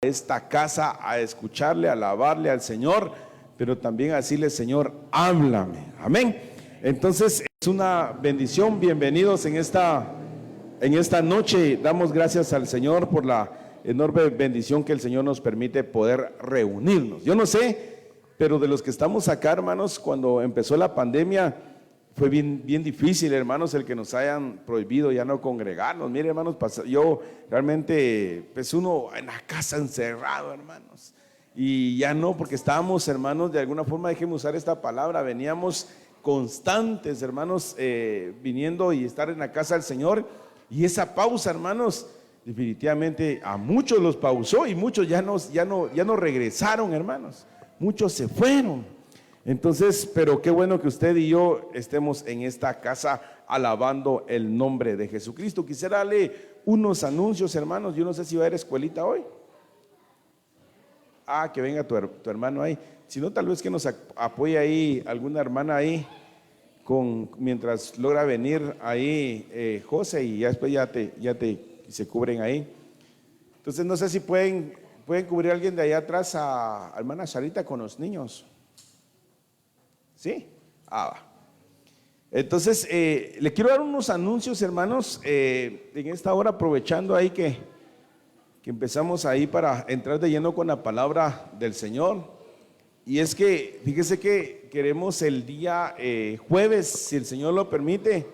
esta casa a escucharle, a alabarle al Señor, pero también a decirle: Señor, háblame. Amén. Entonces es una bendición. Bienvenidos en esta noche. Damos gracias al Señor por la enorme bendición que el Señor nos permite poder reunirnos. Yo no sé, pero de los que estamos acá, hermanos, cuando empezó la pandemia fue bien difícil, hermanos, el que nos hayan prohibido ya no congregarnos. Mire, hermanos, yo realmente, pues uno en la casa encerrado, hermanos, y ya no, porque estábamos, hermanos, de alguna forma, déjenme usar esta palabra, veníamos constantes, hermanos, viniendo y estar en la casa del Señor, y esa pausa, hermanos, definitivamente a muchos los pausó y muchos ya no regresaron, hermanos, muchos se fueron. Entonces, pero qué bueno que usted y yo estemos en esta casa alabando el nombre de Jesucristo. Quisiera darle unos anuncios, hermanos. Yo no sé si va a haber escuelita hoy. Que venga tu hermano ahí. Si no, tal vez que nos apoye ahí alguna hermana ahí mientras logra venir ahí José, y ya después ya se cubren ahí. Entonces no sé si pueden cubrir a alguien de allá atrás, a hermana Sarita con los niños. ¿Sí? Entonces le quiero dar unos anuncios, hermanos, en esta hora, aprovechando ahí que empezamos ahí para entrar de lleno con la palabra del Señor. Y es que fíjese que queremos el día jueves, si el Señor lo permite,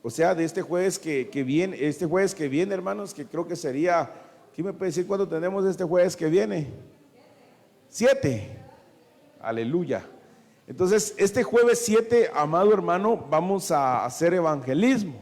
o sea, de este jueves que viene, hermanos, que creo que sería, ¿quién me puede decir cuándo tenemos este jueves que viene? 7. Aleluya. Entonces, este jueves 7, amado hermano, vamos a hacer evangelismo.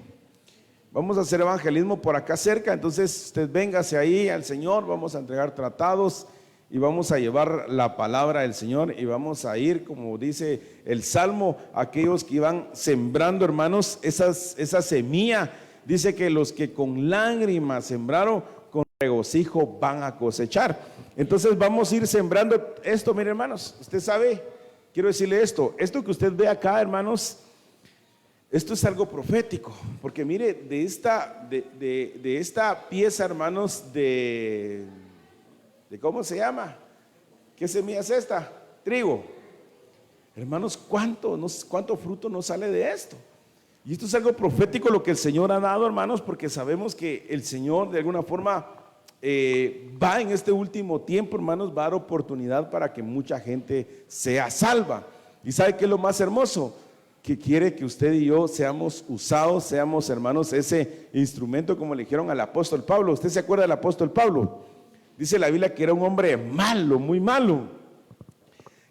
Vamos a hacer evangelismo por acá cerca. Entonces, usted véngase ahí al Señor, vamos a entregar tratados y vamos a llevar la palabra del Señor, y vamos a ir, como dice el Salmo, aquellos que iban sembrando, hermanos, esa semilla. Dice que los que con lágrimas sembraron, con regocijo van a cosechar. Entonces, vamos a ir sembrando esto. Mire, hermanos, usted sabe, quiero decirle esto que usted ve acá, hermanos, esto es algo profético, porque mire, de esta pieza, hermanos, de ¿cómo se llama? ¿Qué semilla es esta? Trigo. Hermanos, ¿cuánto fruto nos sale de esto? Y esto es algo profético lo que el Señor ha dado, hermanos, porque sabemos que el Señor de alguna forma va en este último tiempo, hermanos, va a dar oportunidad para que mucha gente sea salva. ¿Y sabe qué es lo más hermoso? Que quiere que usted y yo seamos usados, seamos, hermanos, ese instrumento, como le dijeron al apóstol Pablo. ¿Usted se acuerda del apóstol Pablo? Dice la Biblia que era un hombre malo, muy malo.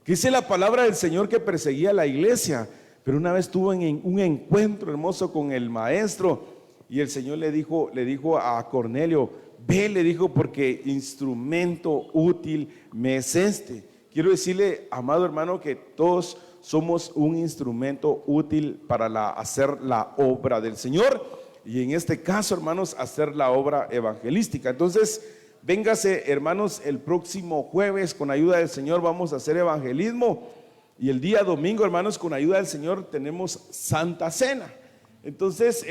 Dice la palabra del Señor que perseguía a la iglesia, pero una vez tuvo un encuentro hermoso con el maestro, y el Señor le dijo a Cornelio: ve, le dijo, porque instrumento útil me es este. Quiero decirle, amado hermano, que todos somos un instrumento útil para hacer la obra del Señor, y en este caso, hermanos, hacer la obra evangelística. Entonces, véngase, hermanos, el próximo jueves, con ayuda del Señor, vamos a hacer evangelismo, y el día domingo, hermanos, con ayuda del Señor, tenemos Santa Cena. Entonces,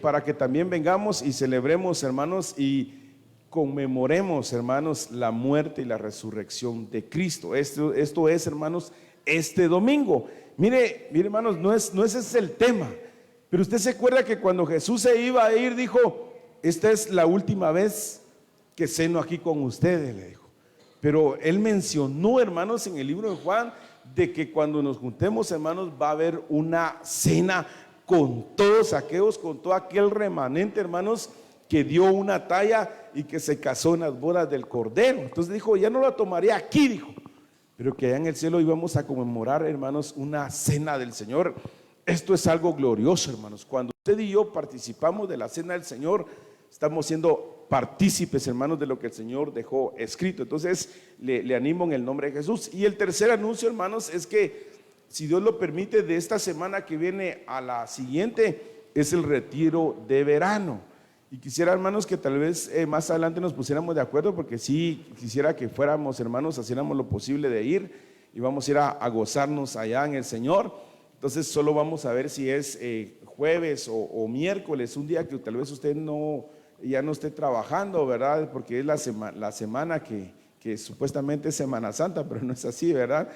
para que también vengamos y celebremos, hermanos, y conmemoremos, hermanos, la muerte y la resurrección de Cristo. Esto es, hermanos, este domingo. Mire, hermanos, no ese es el tema, pero usted se acuerda que cuando Jesús se iba a ir, dijo: esta es la última vez que ceno aquí con ustedes, le dijo. Pero él mencionó, hermanos, en el libro de Juan, de que cuando nos juntemos, hermanos, va a haber una cena con todos aquellos, con todo aquel remanente, hermanos, que dio una talla y que se casó en las bodas del Cordero. Entonces dijo: ya no la tomaría aquí, dijo, pero que allá en el cielo íbamos a conmemorar, hermanos, una cena del Señor. Esto es algo glorioso, hermanos. Cuando usted y yo participamos de la cena del Señor, estamos siendo partícipes, hermanos, de lo que el Señor dejó escrito. Entonces le animo en el nombre de Jesús. Y el tercer anuncio, hermanos, es que, si Dios lo permite, de esta semana que viene a la siguiente es el retiro de verano. Y quisiera, hermanos, que tal vez más adelante nos pusiéramos de acuerdo, porque sí quisiera que fuéramos, hermanos, haciéramos lo posible de ir, y vamos a ir a gozarnos allá en el Señor. Entonces solo vamos a ver si es jueves o miércoles, un día que tal vez usted no ya no esté trabajando, ¿verdad? Porque es la semana que supuestamente es Semana Santa, pero no es así, ¿verdad?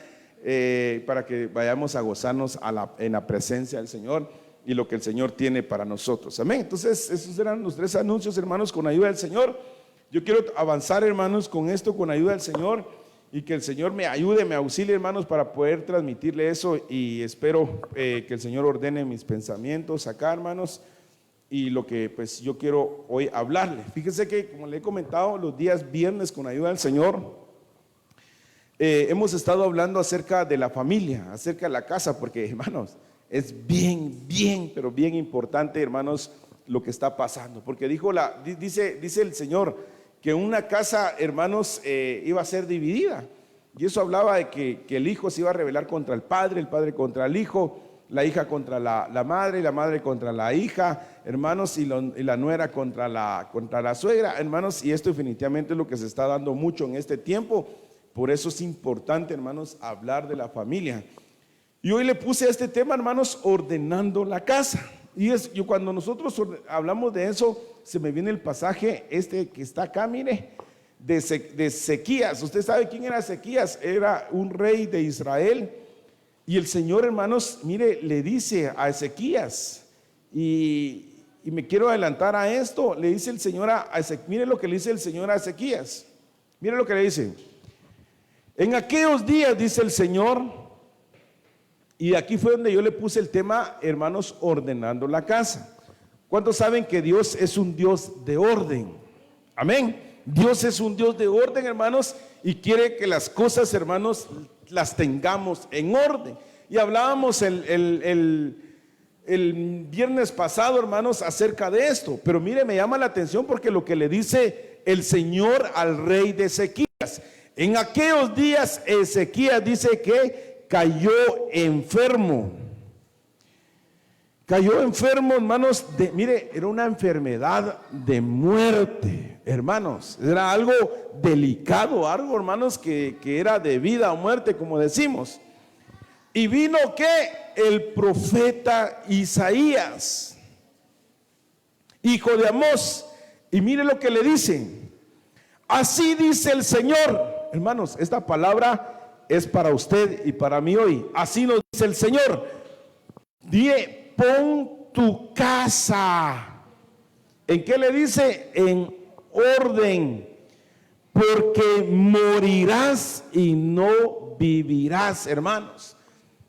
Para que vayamos a gozarnos en la presencia del Señor y lo que el Señor tiene para nosotros. Amén. Entonces, esos eran los 3 anuncios, hermanos, con ayuda del Señor. Yo quiero avanzar, hermanos, con esto, con ayuda del Señor, y que el Señor me ayude, me auxilie, hermanos, para poder transmitirle eso, y espero que el Señor ordene mis pensamientos acá, hermanos, y lo que pues yo quiero hoy hablarle. Fíjense que, como le he comentado, los días viernes, con ayuda del Señor, hemos estado hablando acerca de la familia, acerca de la casa, porque, hermanos, es bien, pero bien importante, hermanos, lo que está pasando. Porque dice el Señor que una casa, hermanos, iba a ser dividida. Y eso hablaba de que el hijo se iba a rebelar contra el padre contra el hijo, la hija contra la madre, y la madre contra la hija, hermanos, y la nuera contra la suegra, hermanos. Y esto definitivamente es lo que se está dando mucho en este tiempo. Por eso es importante, hermanos, hablar de la familia. Y hoy le puse este tema, hermanos, ordenando la casa. Y yo, cuando nosotros hablamos de eso, se me viene el pasaje que está acá, mire, de Ezequías. Usted sabe quién era Ezequías, era un rey de Israel. Y el Señor, hermanos, mire, le dice a Ezequías, y me quiero adelantar a esto, le dice el Señor a Ezequías, mire lo que le dice el Señor a Ezequías, mire lo que le dice: en aquellos días, dice el Señor. Y aquí fue donde yo le puse el tema, hermanos, ordenando la casa. ¿Cuántos saben que Dios es un Dios de orden? Amén. Dios es un Dios de orden, hermanos, y quiere que las cosas, hermanos, las tengamos en orden. Y hablábamos el viernes pasado, hermanos, acerca de esto. Pero mire, me llama la atención porque lo que le dice el Señor al rey de Ezequías: en aquellos días Ezequías, dice que cayó enfermo, hermanos, mire, era una enfermedad de muerte, hermanos, era algo delicado, algo, hermanos, que era de vida o muerte, como decimos. Y vino que el profeta Isaías, hijo de Amós, y mire lo que le dicen: así dice el Señor. Hermanos, esta palabra es para usted y para mí hoy. Así nos dice el Señor: pon tu casa. ¿En qué le dice? En orden, porque morirás y no vivirás, hermanos.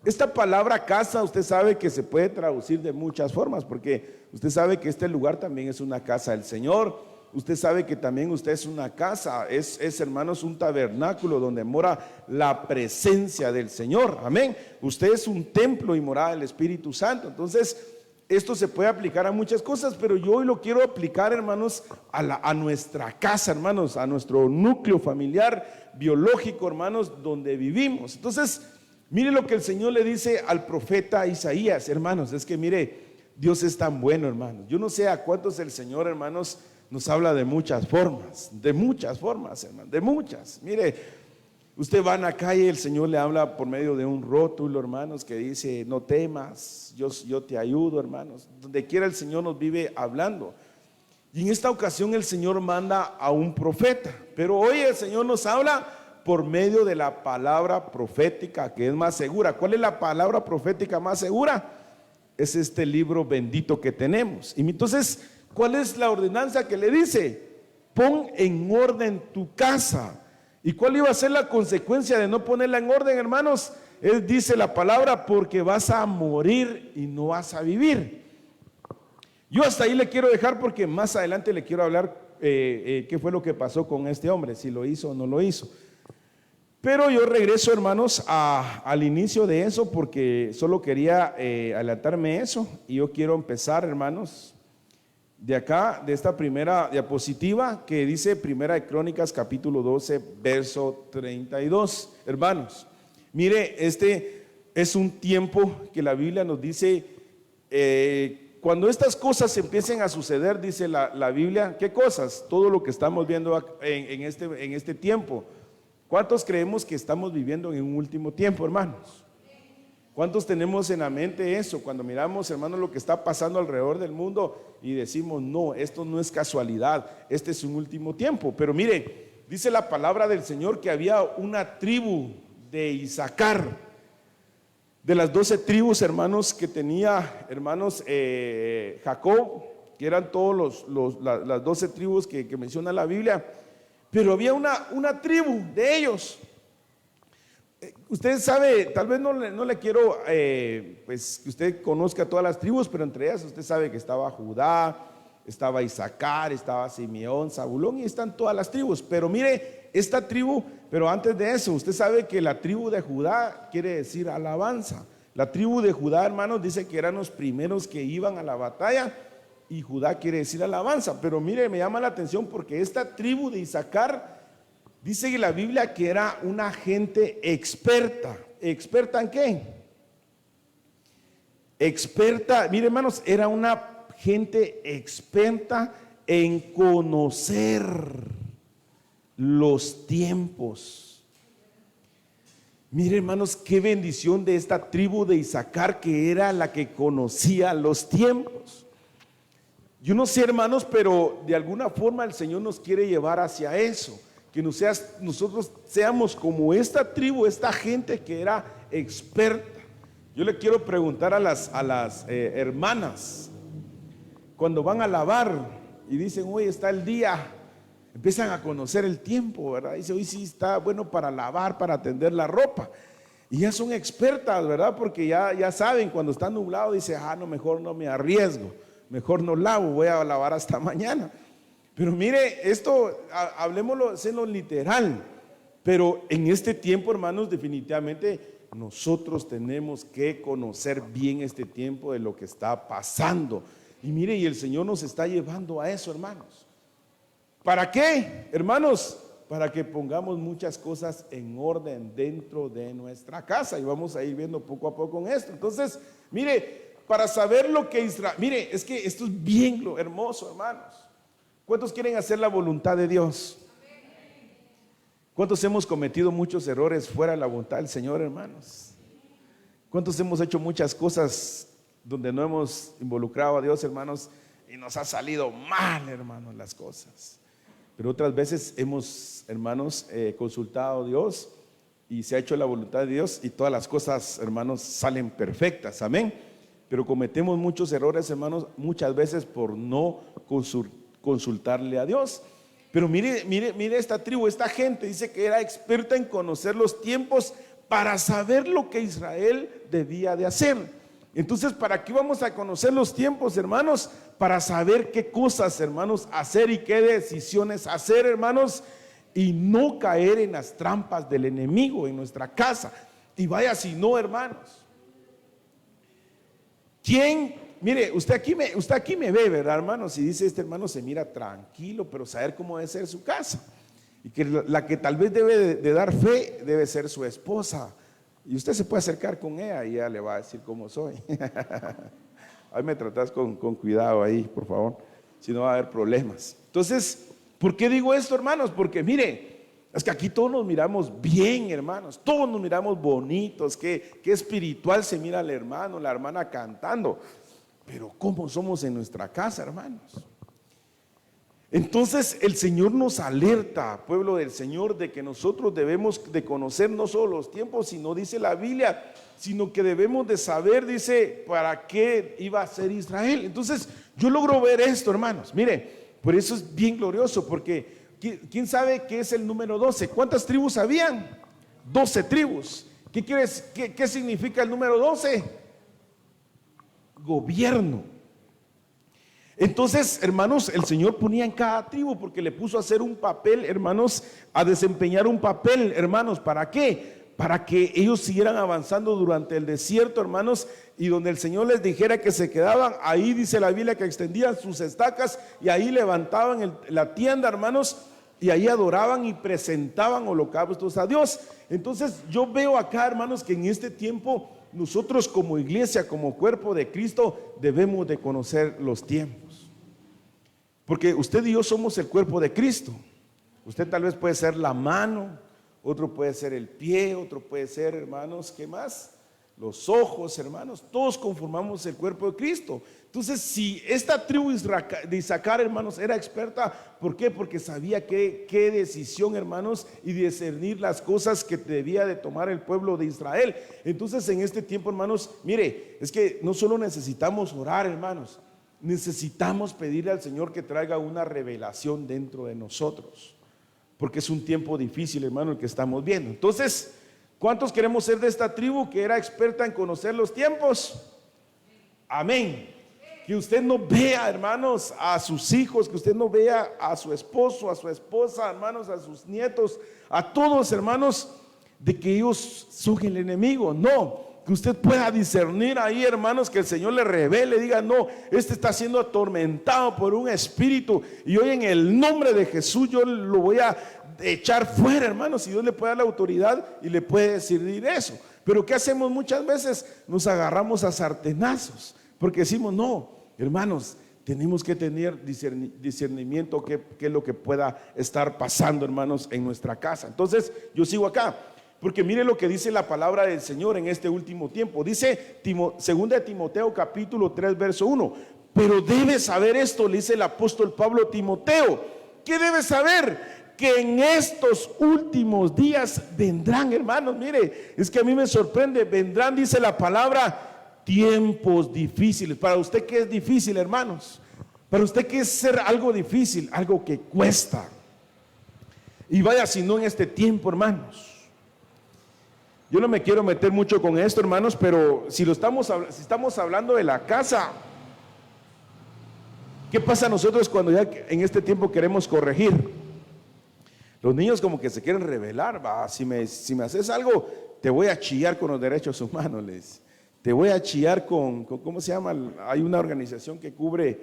Esta palabra casa, usted sabe que se puede traducir de muchas formas, porque usted sabe que este lugar también es una casa del Señor. Usted sabe que también usted es una casa, es hermanos, un tabernáculo donde mora la presencia del Señor. Amén. Usted es un templo y morada del Espíritu Santo. Entonces, esto se puede aplicar a muchas cosas, pero yo hoy lo quiero aplicar, hermanos, a nuestra casa, hermanos, a nuestro núcleo familiar, biológico, hermanos, donde vivimos. Entonces, mire lo que el Señor le dice al profeta Isaías, hermanos. Es que mire, Dios es tan bueno, hermanos. Yo no sé a cuántos el Señor, hermanos, nos habla de muchas formas, hermanos, de muchas. Mire, usted va en la calle, el Señor le habla por medio de un rótulo, hermanos, que dice: no temas, yo te ayudo, hermanos. Donde quiera el Señor nos vive hablando. Y en esta ocasión el Señor manda a un profeta, pero hoy el Señor nos habla por medio de la palabra profética, que es más segura. ¿Cuál es la palabra profética más segura? Es este libro bendito que tenemos. Y entonces, ¿cuál es la ordenanza que le dice? Pon en orden tu casa. ¿Y cuál iba a ser la consecuencia de no ponerla en orden, hermanos? Él dice la palabra: porque vas a morir y no vas a vivir. Yo hasta ahí le quiero dejar, porque más adelante le quiero hablar qué fue lo que pasó con este hombre, si lo hizo o no lo hizo. Pero yo regreso, hermanos, al inicio de eso, porque solo quería adelantarme eso. Y yo quiero empezar, hermanos, de acá, de esta primera diapositiva que dice Primera de Crónicas capítulo 12 verso 32. Hermanos, mire, este es un tiempo que la Biblia nos dice, cuando estas cosas empiecen a suceder, dice la Biblia, ¿qué cosas? Todo lo que estamos viendo en este tiempo. ¿Cuántos creemos que estamos viviendo en un último tiempo, hermanos? ¿Cuántos tenemos en la mente eso? Cuando miramos, hermanos, lo que está pasando alrededor del mundo y decimos, no, esto no es casualidad, este es un último tiempo. Pero mire, dice la palabra del Señor que había una tribu de Isaacar, de las 12 tribus, hermanos, que tenía, hermanos, Jacob, que eran todos las 12 tribus que menciona la Biblia, pero había una tribu de ellos. Usted sabe, tal vez no le quiero, pues que usted conozca todas las tribus, pero entre ellas usted sabe que estaba Judá, estaba Isaacar, estaba Simeón, Zabulón y están todas las tribus. Pero mire, esta tribu, pero antes de eso, usted sabe que la tribu de Judá quiere decir alabanza. La tribu de Judá, hermanos, dice que eran los primeros que iban a la batalla y Judá quiere decir alabanza. Pero mire, me llama la atención porque esta tribu de Isaacar dice que la Biblia que era una gente experta. ¿Experta en qué? Experta, mire hermanos, era una gente experta en conocer los tiempos. Mire hermanos, qué bendición de esta tribu de Isaacar que era la que conocía los tiempos. Yo no sé hermanos, pero de alguna forma el Señor nos quiere llevar hacia eso. Que nosotros seamos como esta tribu, esta gente que era experta. Yo le quiero preguntar a las hermanas, cuando van a lavar y dicen, hoy está el día, empiezan a conocer el tiempo, ¿verdad? Dice, hoy sí está bueno para lavar, para tender la ropa. Y ya son expertas, ¿verdad? Porque ya saben, cuando está nublado, dice, no, mejor no me arriesgo, mejor no lavo, voy a lavar hasta mañana. Pero mire, esto, hablemoslo en lo literal, pero en este tiempo, hermanos, definitivamente nosotros tenemos que conocer bien este tiempo de lo que está pasando. Y mire, y el Señor nos está llevando a eso, hermanos. ¿Para qué, hermanos? Para que pongamos muchas cosas en orden dentro de nuestra casa. Y vamos a ir viendo poco a poco en esto. Entonces, mire, para saber lo que Israel, mire, es que esto es bien lo hermoso, hermanos. ¿Cuántos quieren hacer la voluntad de Dios? ¿Cuántos hemos cometido muchos errores fuera de la voluntad del Señor, hermanos? ¿Cuántos hemos hecho muchas cosas donde no hemos involucrado a Dios, hermanos, y nos ha salido mal, hermanos, las cosas? Pero otras veces hemos, hermanos, consultado a Dios y se ha hecho la voluntad de Dios y todas las cosas, hermanos, salen perfectas, amén. Pero cometemos muchos errores, hermanos, muchas veces por no consultarle a Dios. Pero mire esta tribu, esta gente dice que era experta en conocer los tiempos para saber lo que Israel debía de hacer. Entonces, ¿para qué vamos a conocer los tiempos, hermanos? Para saber qué cosas, hermanos, hacer y qué decisiones hacer, hermanos, y no caer en las trampas del enemigo en nuestra casa. Y vaya si no, hermanos. Mire, usted aquí me ve, ¿verdad, hermanos? Y dice, este hermano se mira tranquilo, pero saber cómo debe ser su casa. Y que la que tal vez debe de dar fe debe ser su esposa. Y usted se puede acercar con ella y ella le va a decir cómo soy. Ahí me tratás con cuidado ahí, por favor, si no va a haber problemas. Entonces, ¿por qué digo esto, hermanos? Porque mire, es que aquí todos nos miramos bien, hermanos, todos nos miramos bonitos, qué espiritual se mira el hermano, la hermana cantando. Pero ¿cómo somos en nuestra casa, hermanos? Entonces el Señor nos alerta, pueblo del Señor, de que nosotros debemos de conocer no solo los tiempos, sino dice la Biblia, sino que debemos de saber, dice, para qué iba a ser Israel. Entonces yo logro ver esto, hermanos. Mire, por eso es bien glorioso, porque ¿quién sabe qué es el número 12? ¿Cuántas tribus habían? 12 tribus. ¿Qué significa el número 12? Gobierno. Entonces, hermanos, el Señor ponía en cada tribu porque le puso a hacer un papel, hermanos, a desempeñar un papel, hermanos. ¿Para qué? Para que ellos siguieran avanzando durante el desierto, hermanos, y donde el Señor les dijera que se quedaban, ahí dice la Biblia que extendían sus estacas y ahí levantaban la tienda, hermanos, y ahí adoraban y presentaban holocaustos a Dios. Entonces yo veo acá, hermanos, que en este tiempo nosotros como iglesia, como cuerpo de Cristo, debemos de conocer los tiempos. Porque usted y yo somos el cuerpo de Cristo. Usted tal vez puede ser la mano, otro puede ser el pie, otro puede ser, hermanos, ¿qué más? los ojos, hermanos, todos conformamos el cuerpo de Cristo. Entonces, si esta tribu de Isaacar, hermanos, era experta, ¿por qué? Porque sabía qué decisión, hermanos, y discernir las cosas que debía de tomar el pueblo de Israel. Entonces, en este tiempo, hermanos, mire, es que no solo necesitamos orar, hermanos, necesitamos pedirle al Señor que traiga una revelación dentro de nosotros, porque es un tiempo difícil, hermano, el que estamos viendo. Entonces, ¿cuántos queremos ser de esta tribu que era experta en conocer los tiempos? Amén. Que usted no vea, hermanos, a sus hijos, que usted no vea a su esposo, a su esposa, hermanos, a sus nietos, a todos, hermanos, de que ellos son el enemigo. No, que usted pueda discernir ahí, hermanos, que el Señor le revele, diga, no, este está siendo atormentado por un espíritu y hoy en el nombre de Jesús yo lo voy a echar fuera, hermanos. Y Dios le puede dar la autoridad y le puede decidir eso. Pero ¿qué hacemos muchas veces? Nos agarramos a sartenazos, porque decimos, no, hermanos, tenemos que tener discernimiento qué es lo que pueda estar pasando, hermanos, en nuestra casa. Entonces, yo sigo acá, porque mire lo que dice la palabra del Señor en este último tiempo. Dice 2 de Timoteo capítulo 3 verso 1. Pero debes saber esto, le dice el apóstol Pablo a Timoteo. ¿Qué debes saber? Que en estos últimos días vendrán, hermanos. Mire, es que a mí me sorprende, vendrán, dice la palabra, tiempos difíciles. Para usted, ¿qué es difícil, hermanos? Para usted, ¿qué es ser algo difícil? Algo que cuesta. Y vaya, si no en este tiempo, hermanos. Yo no me quiero meter mucho con esto, hermanos, pero si estamos hablando de la casa, ¿qué pasa a nosotros cuando ya en este tiempo queremos corregir? Los niños como que se quieren rebelar, va, si me haces algo, te voy a chillar con los derechos humanos, les. Te voy a chillar con ¿cómo se llama? Hay una organización que cubre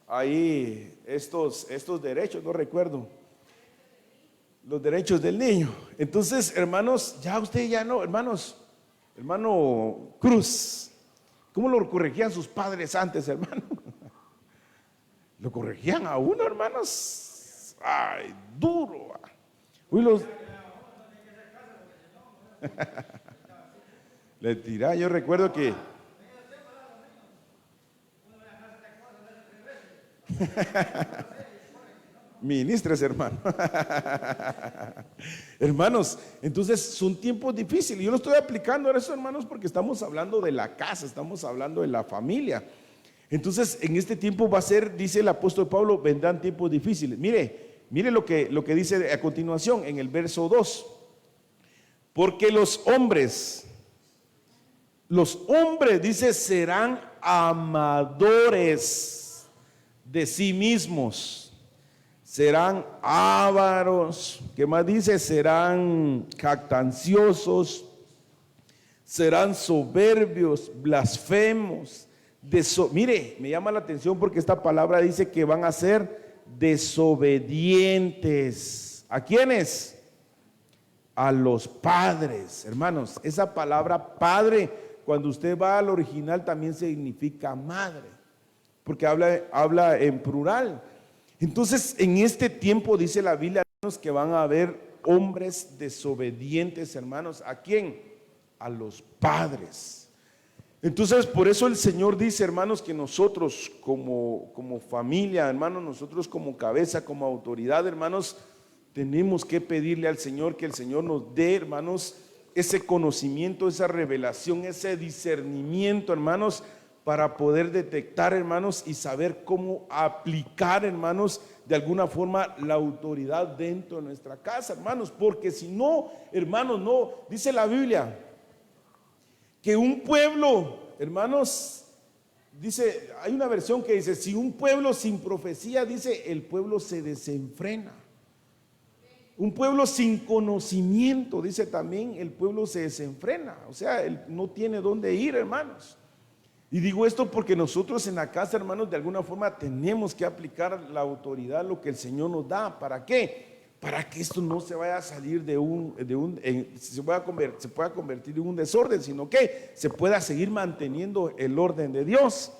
ahí estos derechos, no recuerdo. Los derechos del niño. Entonces, hermanos, ya usted ya no, hermanos, hermano Cruz, ¿cómo lo corregían sus padres antes, hermano? Lo corregían a uno, hermanos. Ay, duro. Uy, los le tiraba, yo recuerdo que ministres, hermano. Hermanos, entonces son tiempos difíciles. Yo lo estoy aplicando a eso, hermanos, porque estamos hablando de la casa, estamos hablando de la familia. Entonces, en este tiempo va a ser, dice el apóstol Pablo, vendrán tiempos difíciles. Mire lo que dice a continuación en el verso 2. Porque los hombres, dice, serán amadores de sí mismos, serán ávaros, ¿qué más dice? Serán jactanciosos, serán soberbios, blasfemos. Mire, me llama la atención porque esta palabra dice que van a ser desobedientes. ¿A quiénes? A los padres, hermanos. Esa palabra padre, cuando usted va al original, también significa madre, porque habla en plural. Entonces, en este tiempo dice la Biblia, hermanos, que van a haber hombres desobedientes, hermanos. ¿A quién? A los padres. Entonces, por eso el Señor dice, hermanos, que nosotros como familia, hermanos, nosotros como cabeza, como autoridad, hermanos, tenemos que pedirle al Señor que el Señor nos dé, hermanos, ese conocimiento, esa revelación, ese discernimiento, hermanos, para poder detectar, hermanos, y saber cómo aplicar, hermanos, de alguna forma la autoridad dentro de nuestra casa, hermanos, porque si no, hermanos, no, dice la Biblia, que un pueblo, hermanos, dice, hay una versión que dice, si un pueblo sin profecía, dice, el pueblo se desenfrena. Un pueblo sin conocimiento, dice también, el pueblo se desenfrena, o sea, él no tiene dónde ir, hermanos. Y digo esto porque nosotros en la casa, hermanos, de alguna forma tenemos que aplicar la autoridad, lo que el Señor nos da. ¿Para qué? Para que esto no se vaya a salir se pueda convertir en un desorden, sino que se pueda seguir manteniendo el orden de Dios.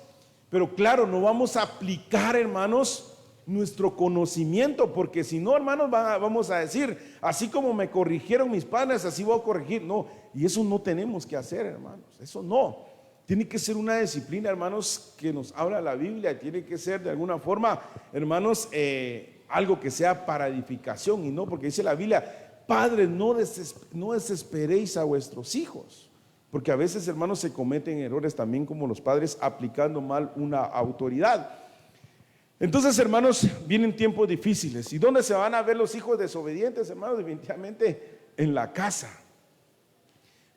Pero claro, no vamos a aplicar, hermanos, nuestro conocimiento, porque si no, hermanos, vamos a decir, así como me corrigieron mis padres, así voy a corregir. No, y eso no tenemos que hacer, hermanos, eso no. Tiene que ser una disciplina, hermanos, que nos habla la Biblia, tiene que ser de alguna forma, hermanos, algo que sea para edificación y no, porque dice la Biblia, padres, no desesperéis a vuestros hijos, porque a veces, hermanos, se cometen errores también como los padres aplicando mal una autoridad. Entonces, hermanos, vienen tiempos difíciles. ¿Y dónde se van a ver los hijos desobedientes, hermanos? Definitivamente en la casa.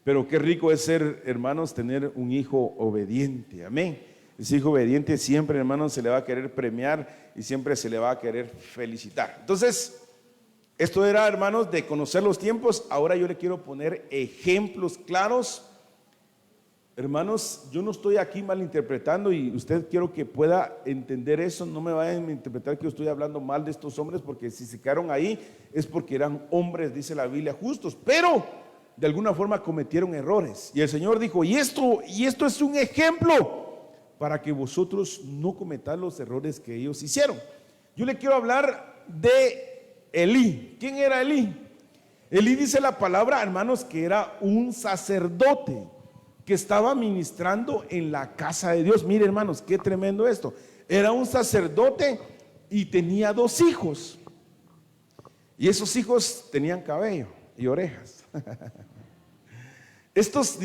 Pero qué rico es ser, hermanos, tener un hijo obediente, amén. Ese hijo obediente siempre, hermanos, se le va a querer premiar y siempre se le va a querer felicitar. Entonces, esto era, hermanos, de conocer los tiempos. Ahora yo le quiero poner ejemplos claros. Hermanos, yo no estoy aquí malinterpretando y usted quiero que pueda entender eso. No me vayan a interpretar que yo estoy hablando mal de estos hombres, porque si se quedaron ahí es porque eran hombres, dice la Biblia, justos, pero de alguna forma cometieron errores. Y el Señor dijo, y esto es un ejemplo para que vosotros no cometáis los errores que ellos hicieron. Yo le quiero hablar de Elí. ¿Quién era Elí? Elí, dice la palabra, hermanos, que era un sacerdote que estaba ministrando en la casa de Dios. Mire, hermanos, qué tremendo esto. Era un sacerdote y tenía 2 hijos. Y esos hijos tenían cabello y orejas.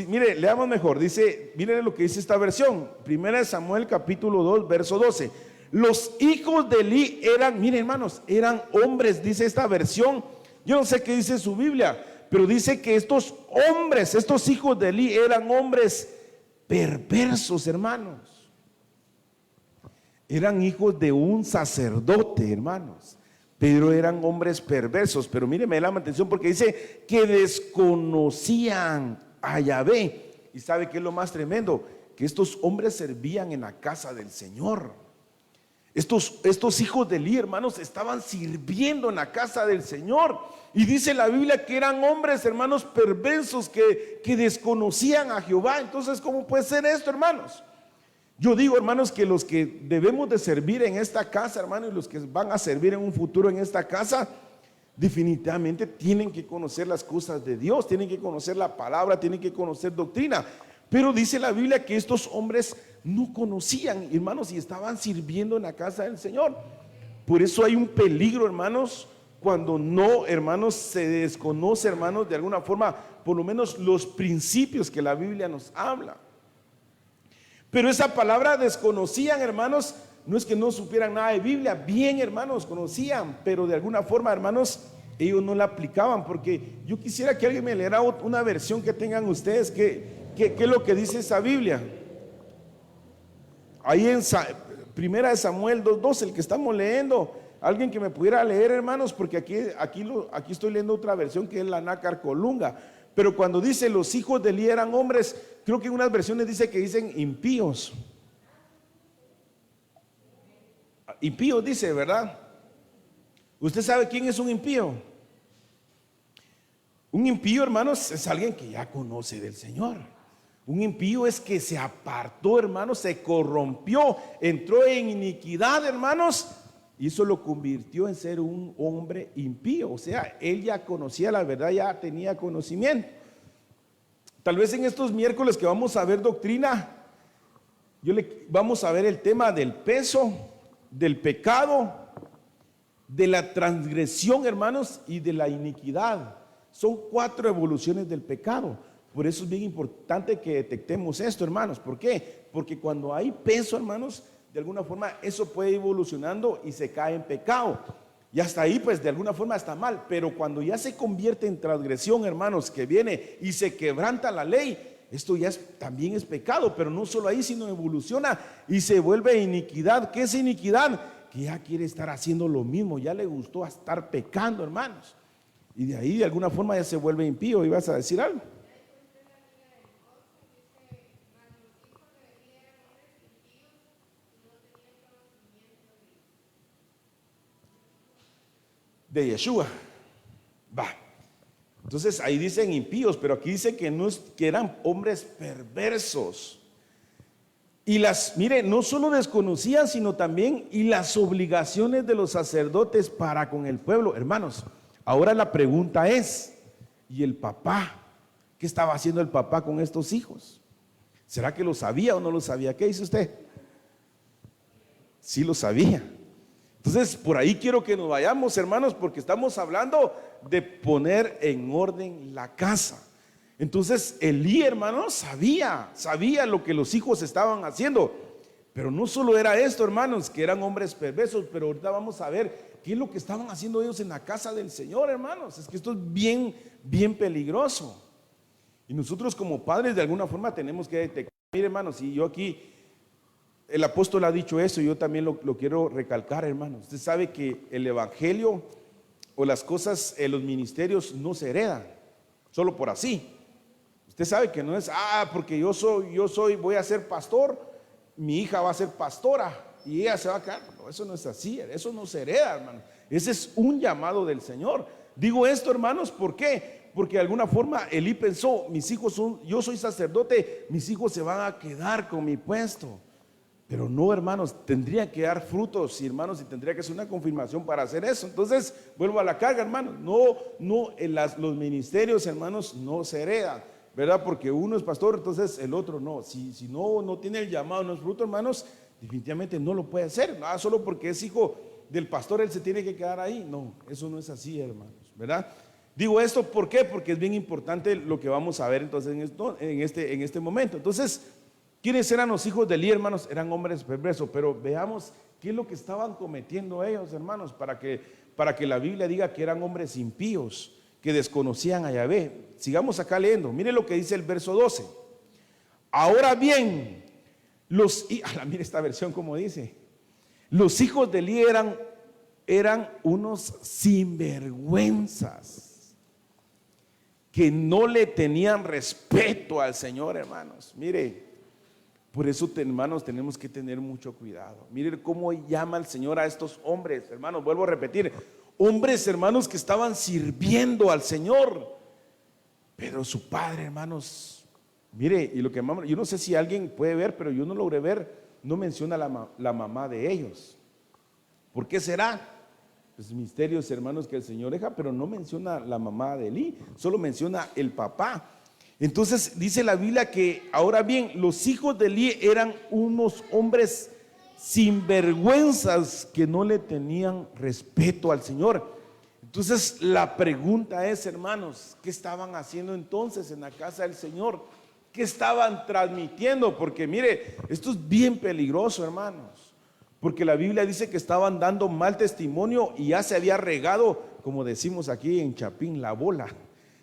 Mire, leamos mejor. Dice, miren lo que dice esta versión. 1 Samuel capítulo 2, verso 12. Los hijos de Elí eran, miren, hermanos, eran hombres, dice esta versión. Yo no sé qué dice su Biblia, pero dice que estos hombres, estos hijos de Elí eran hombres perversos, hermanos. Eran hijos de un sacerdote, hermanos, pero eran hombres perversos. Pero míreme, me llama la atención porque dice que desconocían a Yahvé. ¿Y sabe qué es lo más tremendo? Que estos hombres servían en la casa del Señor. Estos hijos de Elí, hermanos, estaban sirviendo en la casa del Señor. Y dice la Biblia que eran hombres, hermanos, perversos que desconocían a Jehová. Entonces, ¿cómo puede ser esto, hermanos? Yo digo, hermanos, que los que debemos de servir en esta casa, hermanos, y los que van a servir en un futuro en esta casa, definitivamente tienen que conocer las cosas de Dios, tienen que conocer la palabra, tienen que conocer doctrina. Pero dice la Biblia que estos hombres no conocían, hermanos, y estaban sirviendo en la casa del Señor. Por eso hay un peligro, hermanos, cuando no, hermanos, se desconoce, hermanos, de alguna forma, por lo menos los principios que la Biblia nos habla. Pero esa palabra desconocían, hermanos, no es que no supieran nada de Biblia, bien, hermanos, conocían, pero de alguna forma, hermanos, ellos no la aplicaban. Porque yo quisiera que alguien me leyera una versión que tengan ustedes, ¿qué es lo que dice esa Biblia? Ahí en 1 Samuel 2:12, el que estamos leyendo, alguien que me pudiera leer, hermanos, porque aquí estoy leyendo otra versión que es la Nácar Colunga. Pero cuando dice los hijos de Elí eran hombres, creo que en unas versiones dice que dicen impíos. Impíos dice, ¿verdad? ¿Usted sabe quién es un impío? Un impío, hermanos, es alguien que ya conoce del Señor. Un impío es que se apartó, hermanos, se corrompió, entró en iniquidad, hermanos, y eso lo convirtió en ser un hombre impío. O sea, él ya conocía la verdad, ya tenía conocimiento. Tal vez en estos miércoles que vamos a ver doctrina, vamos a ver el tema del peso, del pecado, de la transgresión, hermanos, y de la iniquidad. Son 4 evoluciones del pecado. Por eso es bien importante que detectemos esto, hermanos. ¿Por qué? Porque cuando hay peso, hermanos, de alguna forma eso puede ir evolucionando y se cae en pecado. Y hasta ahí, pues de alguna forma está mal. Pero cuando ya se convierte en transgresión, hermanos, que viene y se quebranta la ley, esto ya también es pecado. Pero no solo ahí, sino evoluciona y se vuelve iniquidad. ¿Qué es iniquidad? Que ya quiere estar haciendo lo mismo, ya le gustó estar pecando, hermanos. Y de ahí de alguna forma ya se vuelve impío. ¿Ibas a decir algo? De Yeshua. Va. Entonces ahí dicen impíos, pero aquí dice que eran hombres perversos. Y mire, no solo desconocían, sino también y las obligaciones de los sacerdotes para con el pueblo. Hermanos, ahora la pregunta es, ¿y el papá ¿Qué estaba haciendo el papá con estos hijos? ¿Será que lo sabía o no lo sabía? ¿Qué dice usted? Sí lo sabía. Entonces, por ahí quiero que nos vayamos, hermanos, porque estamos hablando de poner en orden la casa. Entonces, Elí, hermanos, sabía lo que los hijos estaban haciendo. Pero no solo era esto, hermanos, que eran hombres perversos, pero ahorita vamos a ver qué es lo que estaban haciendo ellos en la casa del Señor, hermanos. Es que esto es bien, bien peligroso. Y nosotros como padres de alguna forma tenemos que detectar. Mire, hermanos, y yo aquí, el apóstol ha dicho eso, y yo también lo quiero recalcar, hermanos. Usted sabe que el evangelio o las cosas, los ministerios no se heredan, solo por así. Usted sabe que no es, porque yo voy a ser pastor, mi hija va a ser pastora y ella se va a quedar. No, eso no es así, eso no se hereda, hermano. Ese es un llamado del Señor. Digo esto, hermanos, ¿por qué? Porque de alguna forma Elí pensó, yo soy sacerdote, mis hijos se van a quedar con mi puesto. Pero no, hermanos, tendría que dar frutos, y hermanos, y tendría que ser una confirmación para hacer eso. Entonces, vuelvo a la carga, hermanos. Los ministerios, hermanos, no se heredan, ¿verdad? Porque uno es pastor, entonces el otro no. Si no tiene el llamado, no es fruto, hermanos, definitivamente no lo puede hacer. Nada, solo porque es hijo del pastor, él se tiene que quedar ahí. No, eso no es así, hermanos, ¿verdad? Digo esto, ¿por qué? Porque es bien importante lo que vamos a ver entonces en este momento. Entonces, ¿quiénes eran los hijos de Elí, hermanos? Eran hombres perversos, pero veamos qué es lo que estaban cometiendo ellos, hermanos, para que la Biblia diga que eran hombres impíos, que desconocían a Yahvé. Sigamos acá leyendo. Mire lo que dice el verso 12. Ahora bien, mire esta versión como dice: los hijos de Elí eran unos sinvergüenzas, que no le tenían respeto al Señor, hermanos. Mire, por eso, hermanos, tenemos que tener mucho cuidado. Mire cómo llama el Señor a estos hombres, hermanos. Vuelvo a repetir, hombres, hermanos, que estaban sirviendo al Señor, pero su padre, hermanos, mire, y lo que yo no sé si alguien puede ver, pero yo no logré ver, no menciona la mamá de ellos. ¿Por qué será? Pues misterios, hermanos, que el Señor deja, pero no menciona la mamá de Elí, solo menciona el papá. Entonces dice la Biblia que, ahora bien, los hijos de Elí eran unos hombres sinvergüenzas que no le tenían respeto al Señor. Entonces la pregunta es, hermanos, ¿qué estaban haciendo entonces en la casa del Señor? ¿Qué estaban transmitiendo? Porque mire, esto es bien peligroso, hermanos. Porque la Biblia dice que estaban dando mal testimonio y ya se había regado, como decimos aquí en Chapín, la bola.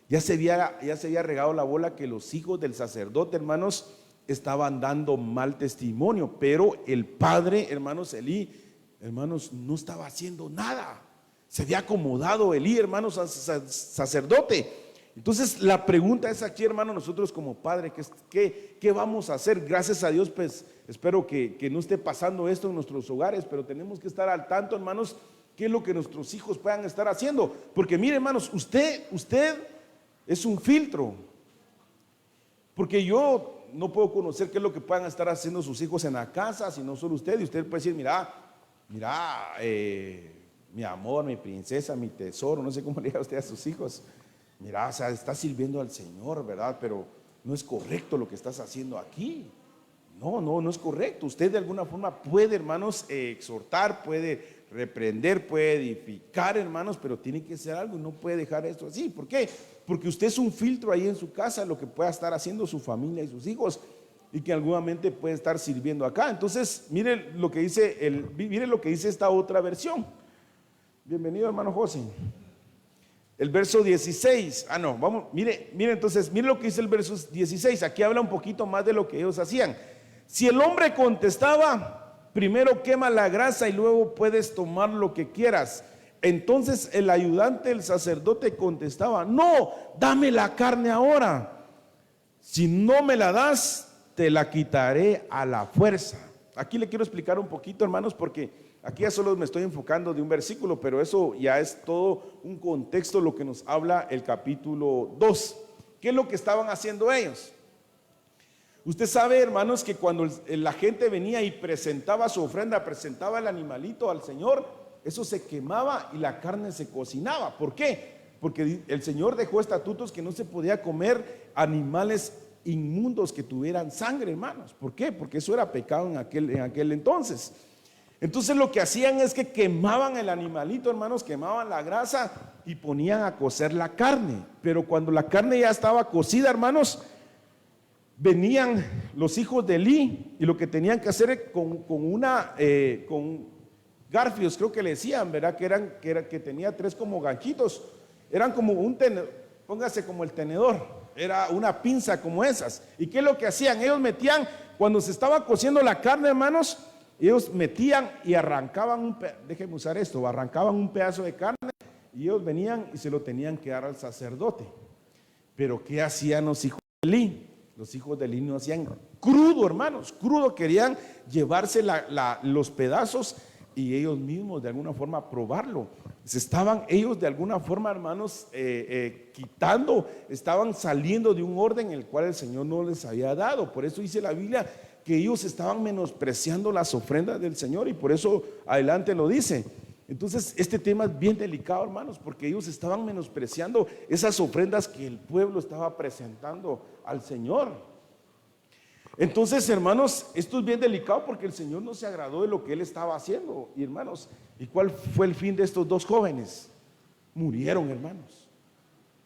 Ya se había regado la bola que los hijos del sacerdote, hermanos, estaban dando mal testimonio. Pero el padre, hermanos, Elí, hermanos, no estaba haciendo nada. Se había acomodado Elí, hermanos, sacerdote. Entonces la pregunta es aquí, hermanos, nosotros como padre, ¿qué vamos a hacer? Gracias a Dios, pues espero que no esté pasando esto en nuestros hogares, pero tenemos que estar al tanto, hermanos, qué es lo que nuestros hijos puedan estar haciendo. Porque mire, hermanos, usted es un filtro. Porque yo no puedo conocer qué es lo que puedan estar haciendo sus hijos en la casa, sino solo usted. Y usted puede decir, mira, mi amor, mi princesa, mi tesoro, no sé cómo le diga usted a sus hijos. Mira, o sea, estás sirviendo al Señor, ¿verdad? Pero no es correcto lo que estás haciendo aquí. No es correcto. Usted de alguna forma puede, hermanos, exhortar, puede reprender, puede edificar, hermanos, pero tiene que ser algo, no puede dejar esto así. ¿Por qué? Porque usted es un filtro ahí en su casa, lo que pueda estar haciendo su familia y sus hijos, y que alguamente puede estar sirviendo acá. Entonces, mire lo que dice esta otra versión. Bienvenido, hermano José. El verso 16, mire entonces, mire lo que dice el verso 16, aquí habla un poquito más de lo que ellos hacían. Si el hombre contestaba, primero quema la grasa y luego puedes tomar lo que quieras. Entonces el ayudante del sacerdote contestaba, no, dame la carne ahora. Si no me la das, te la quitaré a la fuerza. Aquí le quiero explicar un poquito, hermanos, porque aquí ya solo me estoy enfocando de un versículo, pero eso ya es todo un contexto lo que nos habla el capítulo 2. ¿Qué es lo que estaban haciendo ellos? Usted sabe, hermanos, que cuando la gente venía y presentaba su ofrenda, presentaba el animalito al Señor, eso se quemaba y la carne se cocinaba. ¿Por qué? Porque el Señor dejó estatutos que no se podía comer animales inmundos que tuvieran sangre, hermanos. ¿Por qué? Porque eso era pecado en aquel entonces. Entonces lo que hacían es que quemaban el animalito, hermanos, quemaban la grasa y ponían a cocer la carne. Pero cuando la carne ya estaba cocida, hermanos, venían los hijos de Elí y lo que tenían que hacer con garfios, creo que le decían, ¿verdad? Que tenía 3 como ganchitos, eran como un tenedor, póngase como el tenedor, era una pinza como esas. ¿Y qué es lo que hacían? Ellos metían, cuando se estaba cociendo la carne, hermanos, ellos metían y arrancaban déjenme usar esto, arrancaban un pedazo de carne y ellos venían y se lo tenían que dar al sacerdote. Pero ¿qué hacían los hijos de Elí? Los hijos de Elí no hacían crudo, hermanos, crudo, querían llevarse los pedazos y ellos mismos de alguna forma probarlo. Se estaban ellos de alguna forma, hermanos, quitando, estaban saliendo de un orden el cual el Señor no les había dado. Por eso dice la Biblia que ellos estaban menospreciando las ofrendas del Señor, y por eso adelante lo dice. Entonces este tema es bien delicado, hermanos, porque ellos estaban menospreciando esas ofrendas que el pueblo estaba presentando al Señor. Entonces, hermanos, esto es bien delicado porque el Señor no se agradó de lo que él estaba haciendo. Y hermanos, ¿y cuál fue el fin de estos 2 jóvenes? Murieron, hermanos.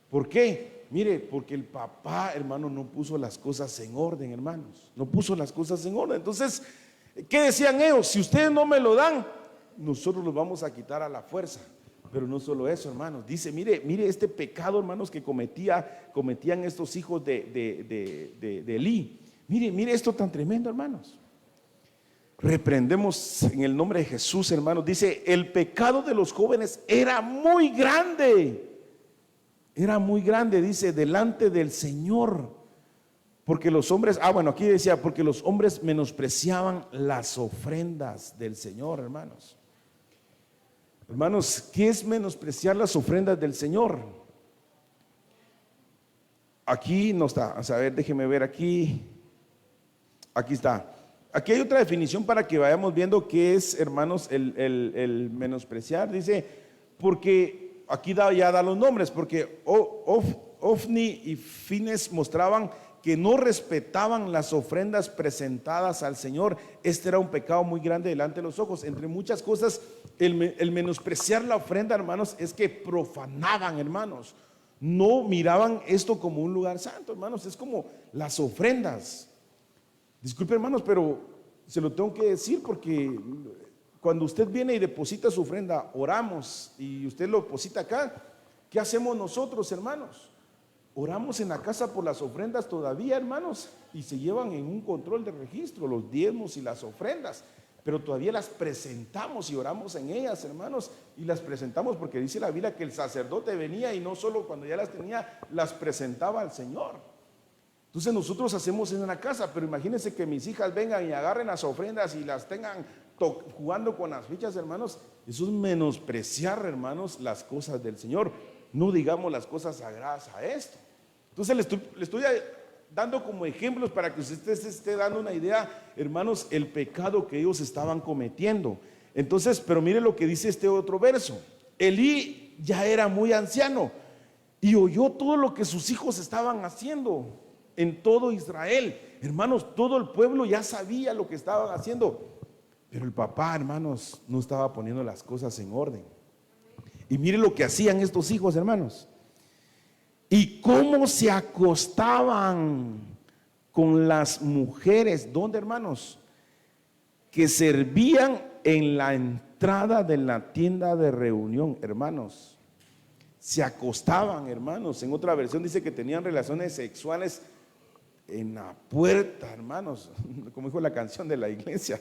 ¿Por qué? Mire, porque el papá, hermano, no puso las cosas en orden, hermanos. No puso las cosas en orden. Entonces, ¿qué decían ellos? Si ustedes no me lo dan, nosotros los vamos a quitar a la fuerza. Pero no solo eso, hermanos. Dice, mire este pecado, hermanos, que cometían estos hijos de Elí. Mire esto tan tremendo, hermanos. Reprendemos en el nombre de Jesús, hermanos. Dice, el pecado de los jóvenes era muy grande. Era muy grande, dice, delante del Señor. Porque los hombres, aquí decía, porque los hombres menospreciaban las ofrendas del Señor, hermanos. Hermanos, ¿qué es menospreciar las ofrendas del Señor? Aquí no está, a ver, déjeme ver aquí. Aquí está. Aquí hay otra definición para que vayamos viendo qué es, hermanos, el menospreciar. Dice, porque aquí ya da los nombres, porque Ofni y Fines mostraban que no respetaban las ofrendas presentadas al Señor. Este era un pecado muy grande delante de los ojos. Entre muchas cosas, el menospreciar la ofrenda, hermanos, es que profanaban, hermanos. No miraban esto como un lugar santo, hermanos. Es como las ofrendas. Disculpe, hermanos, pero se lo tengo que decir porque cuando usted viene y deposita su ofrenda, oramos y usted lo deposita acá, ¿qué hacemos nosotros, hermanos? Oramos en la casa por las ofrendas todavía, hermanos, y se llevan en un control de registro los diezmos y las ofrendas, pero todavía las presentamos y oramos en ellas, hermanos, y las presentamos porque dice la Biblia que el sacerdote venía y no solo cuando ya las tenía, las presentaba al Señor. Entonces nosotros hacemos eso en la casa, pero imagínense que mis hijas vengan y agarren las ofrendas y las tengan jugando con las fichas, hermanos. Eso es menospreciar, hermanos, las cosas del Señor. No digamos las cosas sagradas a esto. Entonces le estoy dando como ejemplos para que usted se esté dando una idea, hermanos, el pecado que ellos estaban cometiendo. Entonces, pero mire lo que dice este otro verso. Elí ya era muy anciano y oyó todo lo que sus hijos estaban haciendo en todo Israel. Hermanos, todo el pueblo ya sabía lo que estaban haciendo, pero el papá, hermanos, no estaba poniendo las cosas en orden. Y mire lo que hacían estos hijos, hermanos, y cómo se acostaban con las mujeres. ¿Dónde, hermanos? Que servían en la entrada de la tienda de reunión, hermanos. Se acostaban, hermanos. En otra versión dice que tenían relaciones sexuales en la puerta, hermanos, como dijo la canción de la iglesia.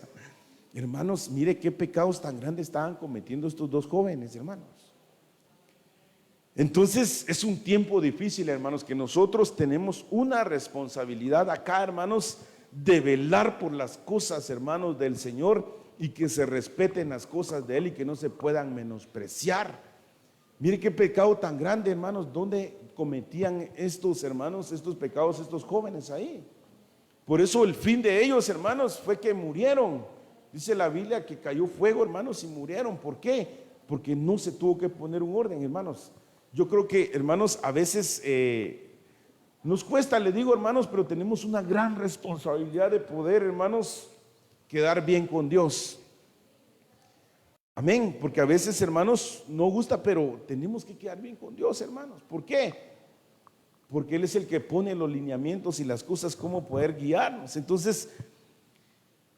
Hermanos, mire qué pecados tan grandes estaban cometiendo estos 2 jóvenes, hermanos. Entonces es un tiempo difícil, hermanos, que nosotros tenemos una responsabilidad acá, hermanos, de velar por las cosas, hermanos, del Señor, y que se respeten las cosas de Él y que no se puedan menospreciar. Mire qué pecado tan grande, hermanos, donde cometían estos, hermanos, estos pecados, estos jóvenes ahí. Por eso el fin de ellos, hermanos, fue que murieron. Dice la Biblia que cayó fuego, hermanos, y murieron. ¿Por qué? Porque no se tuvo que poner un orden, hermanos. yo creo que, hermanos, a veces nos cuesta, le digo, hermanos, pero tenemos una gran responsabilidad de poder, hermanos, quedar bien con Dios. Amén, porque a veces, hermanos, no gusta, pero tenemos que quedar bien con Dios, hermanos. ¿Por qué? Porque Él es el que pone los lineamientos y las cosas, cómo poder guiarnos. Entonces,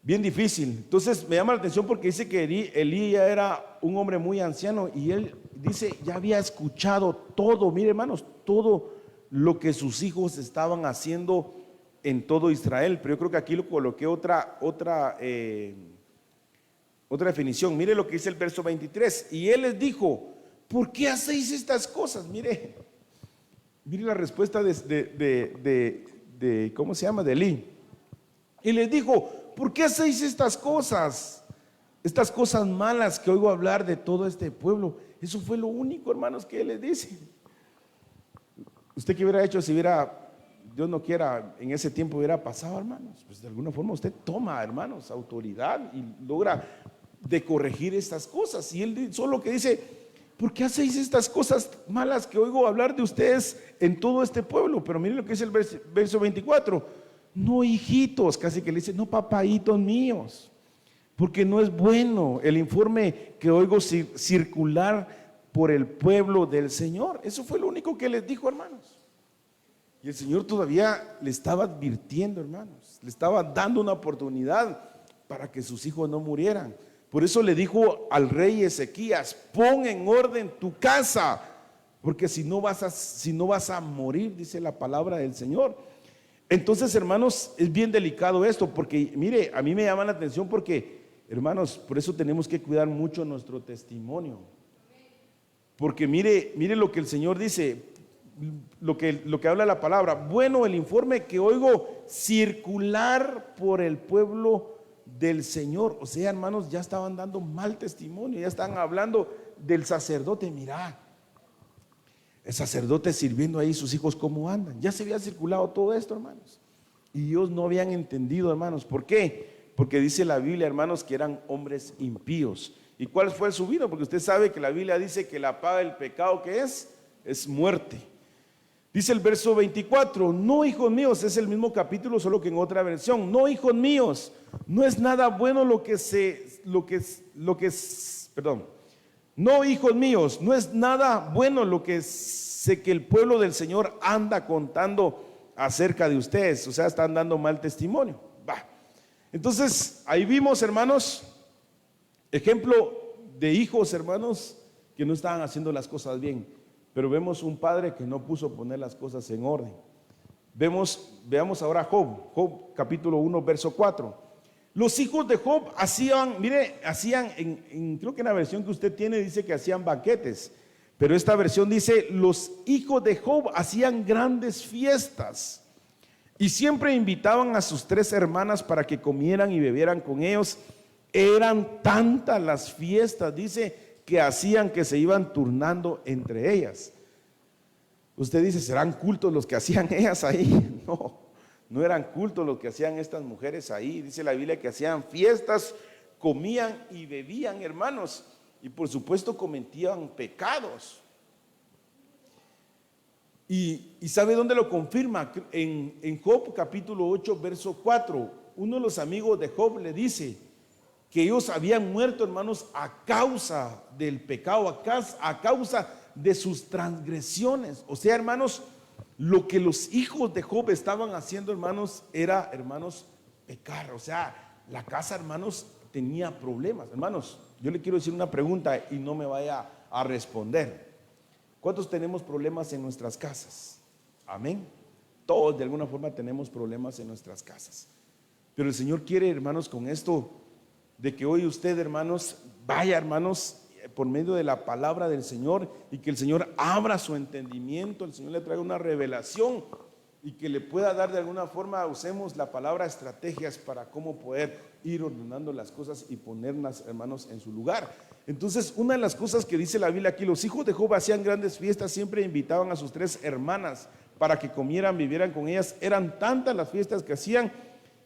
bien difícil. Entonces me llama la atención porque dice que Elí ya era un hombre muy anciano y él dice, ya había escuchado todo, mire hermanos, todo lo que sus hijos estaban haciendo en todo Israel. Pero yo creo que aquí lo coloqué otra definición. Mire lo que dice el verso 23. Y él les dijo, ¿por qué hacéis estas cosas? Mire la respuesta de ¿cómo se llama? De Elí. Y les dijo, ¿por qué hacéis estas cosas? Estas cosas malas que oigo hablar de todo este pueblo. Eso fue lo único, hermanos, que él les dice. ¿Usted qué hubiera hecho si hubiera, Dios no quiera, en ese tiempo hubiera pasado, hermanos? Pues de alguna forma usted toma, hermanos, autoridad y logra de corregir estas cosas. Y él solo que dice, ¿por qué hacéis estas cosas malas que oigo hablar de ustedes en todo este pueblo? Pero miren lo que dice el verso 24. No, hijitos, casi que le dice, no, papaitos míos, porque no es bueno el informe que oigo circular por el pueblo del Señor. Eso fue lo único que les dijo, hermanos. Y el Señor todavía le estaba advirtiendo, hermanos, le estaba dando una oportunidad para que sus hijos no murieran. Por eso le dijo al rey Ezequías, pon en orden tu casa, porque si no vas a morir, dice la palabra del Señor. Entonces, hermanos, es bien delicado esto, porque mire, a mí me llama la atención porque, hermanos, por eso tenemos que cuidar mucho nuestro testimonio. Porque mire lo que el Señor dice, lo que habla la palabra. Bueno, el informe que oigo circular por el pueblo del Señor. O sea, hermanos, ya estaban dando mal testimonio, ya estaban hablando del sacerdote. Mira, el sacerdote sirviendo ahí, sus hijos cómo andan. Ya se había circulado todo esto, hermanos, y ellos no habían entendido, hermanos. ¿Por qué? Porque dice la Biblia, hermanos, que eran hombres impíos. ¿Y cuál fue su vida? Porque usted sabe que la Biblia dice que la paga del pecado, ¿qué es muerte. Dice el verso 24, no, hijos míos, es el mismo capítulo, solo que en otra versión. No, hijos míos, no es nada bueno no, hijos míos, no es nada bueno lo que sé que el pueblo del Señor anda contando acerca de ustedes. O sea, están dando mal testimonio. Entonces, ahí vimos, hermanos, ejemplo de hijos, hermanos, que no estaban haciendo las cosas bien. Pero vemos un padre que no puso poner las cosas en orden. Veamos ahora Job capítulo 1, verso 4. Los hijos de Job hacían, creo que en la versión que usted tiene dice que hacían banquetes, pero esta versión dice, los hijos de Job hacían grandes fiestas y siempre invitaban a sus 3 hermanas para que comieran y bebieran con ellos. Eran tantas las fiestas, dice, que hacían que se iban turnando entre ellas. Usted dice, ¿serán cultos los que hacían ellas ahí? No eran cultos los que hacían estas mujeres ahí. Dice la Biblia que hacían fiestas, comían y bebían, hermanos, y por supuesto cometían pecados. Y ¿sabe dónde lo confirma? En Job capítulo 8, verso 4. Uno de los amigos de Job le dice que ellos habían muerto, hermanos, a causa del pecado, a causa de sus transgresiones. O sea, hermanos, lo que los hijos de Job estaban haciendo, hermanos, era, hermanos, pecar. O sea, la casa, hermanos, tenía problemas. Hermanos, yo le quiero decir una pregunta y no me vaya a responder. ¿Cuántos tenemos problemas en nuestras casas? Amén. Todos de alguna forma tenemos problemas en nuestras casas. Pero el Señor quiere, hermanos, con esto, de que hoy usted, hermanos, vaya, hermanos, por medio de la palabra del Señor, y que el Señor abra su entendimiento, el Señor le traiga una revelación y que le pueda dar de alguna forma, usemos la palabra estrategias para cómo poder ir ordenando las cosas y ponerlas, hermanos, en su lugar. Entonces, una de las cosas que dice la Biblia aquí, los hijos de Job hacían grandes fiestas, siempre invitaban a sus 3 hermanas para que comieran, vivieran con ellas. Eran tantas las fiestas que hacían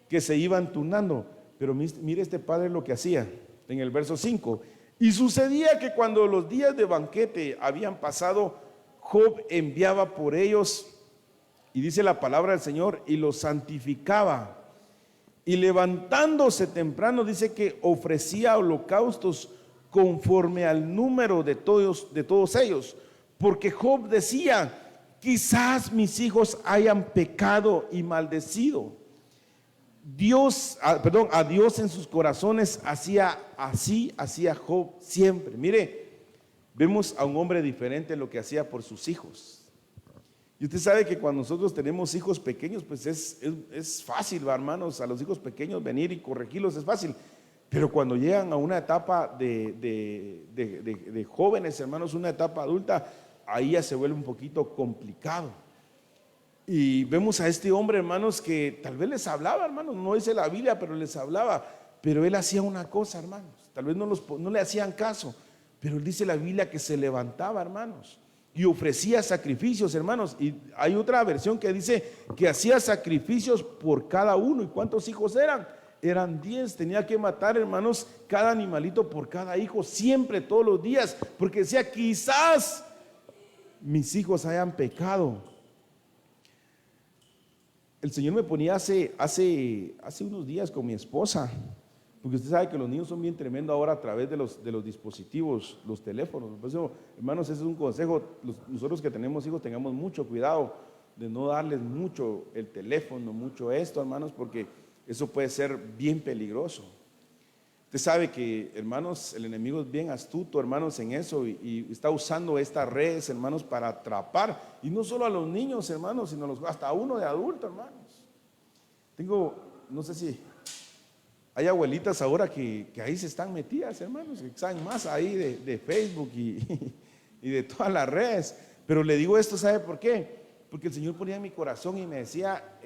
que se iban turnando. Pero mire este padre lo que hacía en el verso 5. Y sucedía que cuando los días de banquete habían pasado, Job enviaba por ellos, y dice la palabra del Señor, y los santificaba. Y levantándose temprano, dice que ofrecía holocaustos conforme al número de todos ellos. Porque Job decía, quizás mis hijos hayan pecado y maldecido. A Dios en sus corazones hacía Job siempre. Mire, vemos a un hombre diferente en lo que hacía por sus hijos. Y usted sabe que cuando nosotros tenemos hijos pequeños, pues es fácil, ¿va, hermanos? A los hijos pequeños venir y corregirlos es fácil. Pero cuando llegan a una etapa de jóvenes, hermanos, una etapa adulta, ahí ya se vuelve un poquito complicado. Y vemos a este hombre, hermanos, que tal vez les hablaba, hermanos, no dice la Biblia, pero les hablaba. Pero él hacía una cosa, hermanos, tal vez no le hacían caso, pero dice la Biblia que se levantaba, hermanos, y ofrecía sacrificios, hermanos. Y hay otra versión que dice que hacía sacrificios por cada uno. ¿Y cuántos hijos eran? Eran 10, tenía que matar, hermanos, cada animalito por cada hijo, siempre, todos los días, porque decía, quizás mis hijos hayan pecado. El Señor me ponía hace unos días con mi esposa, porque usted sabe que los niños son bien tremendos ahora a través de los dispositivos, los teléfonos. Por eso, hermanos, ese es un consejo. Nosotros que tenemos hijos, tengamos mucho cuidado de no darles mucho el teléfono, mucho esto, hermanos, porque eso puede ser bien peligroso. Usted sabe que, hermanos, el enemigo es bien astuto, hermanos, en eso, y está usando estas redes, hermanos, para atrapar, y no solo a los niños, hermanos, sino hasta a uno de adulto, hermanos. No sé si hay abuelitas ahora que ahí se están metidas, hermanos, que saben más ahí de Facebook y de todas las redes. Pero le digo esto, ¿sabe por qué? Porque el Señor ponía en mi corazón y me decía,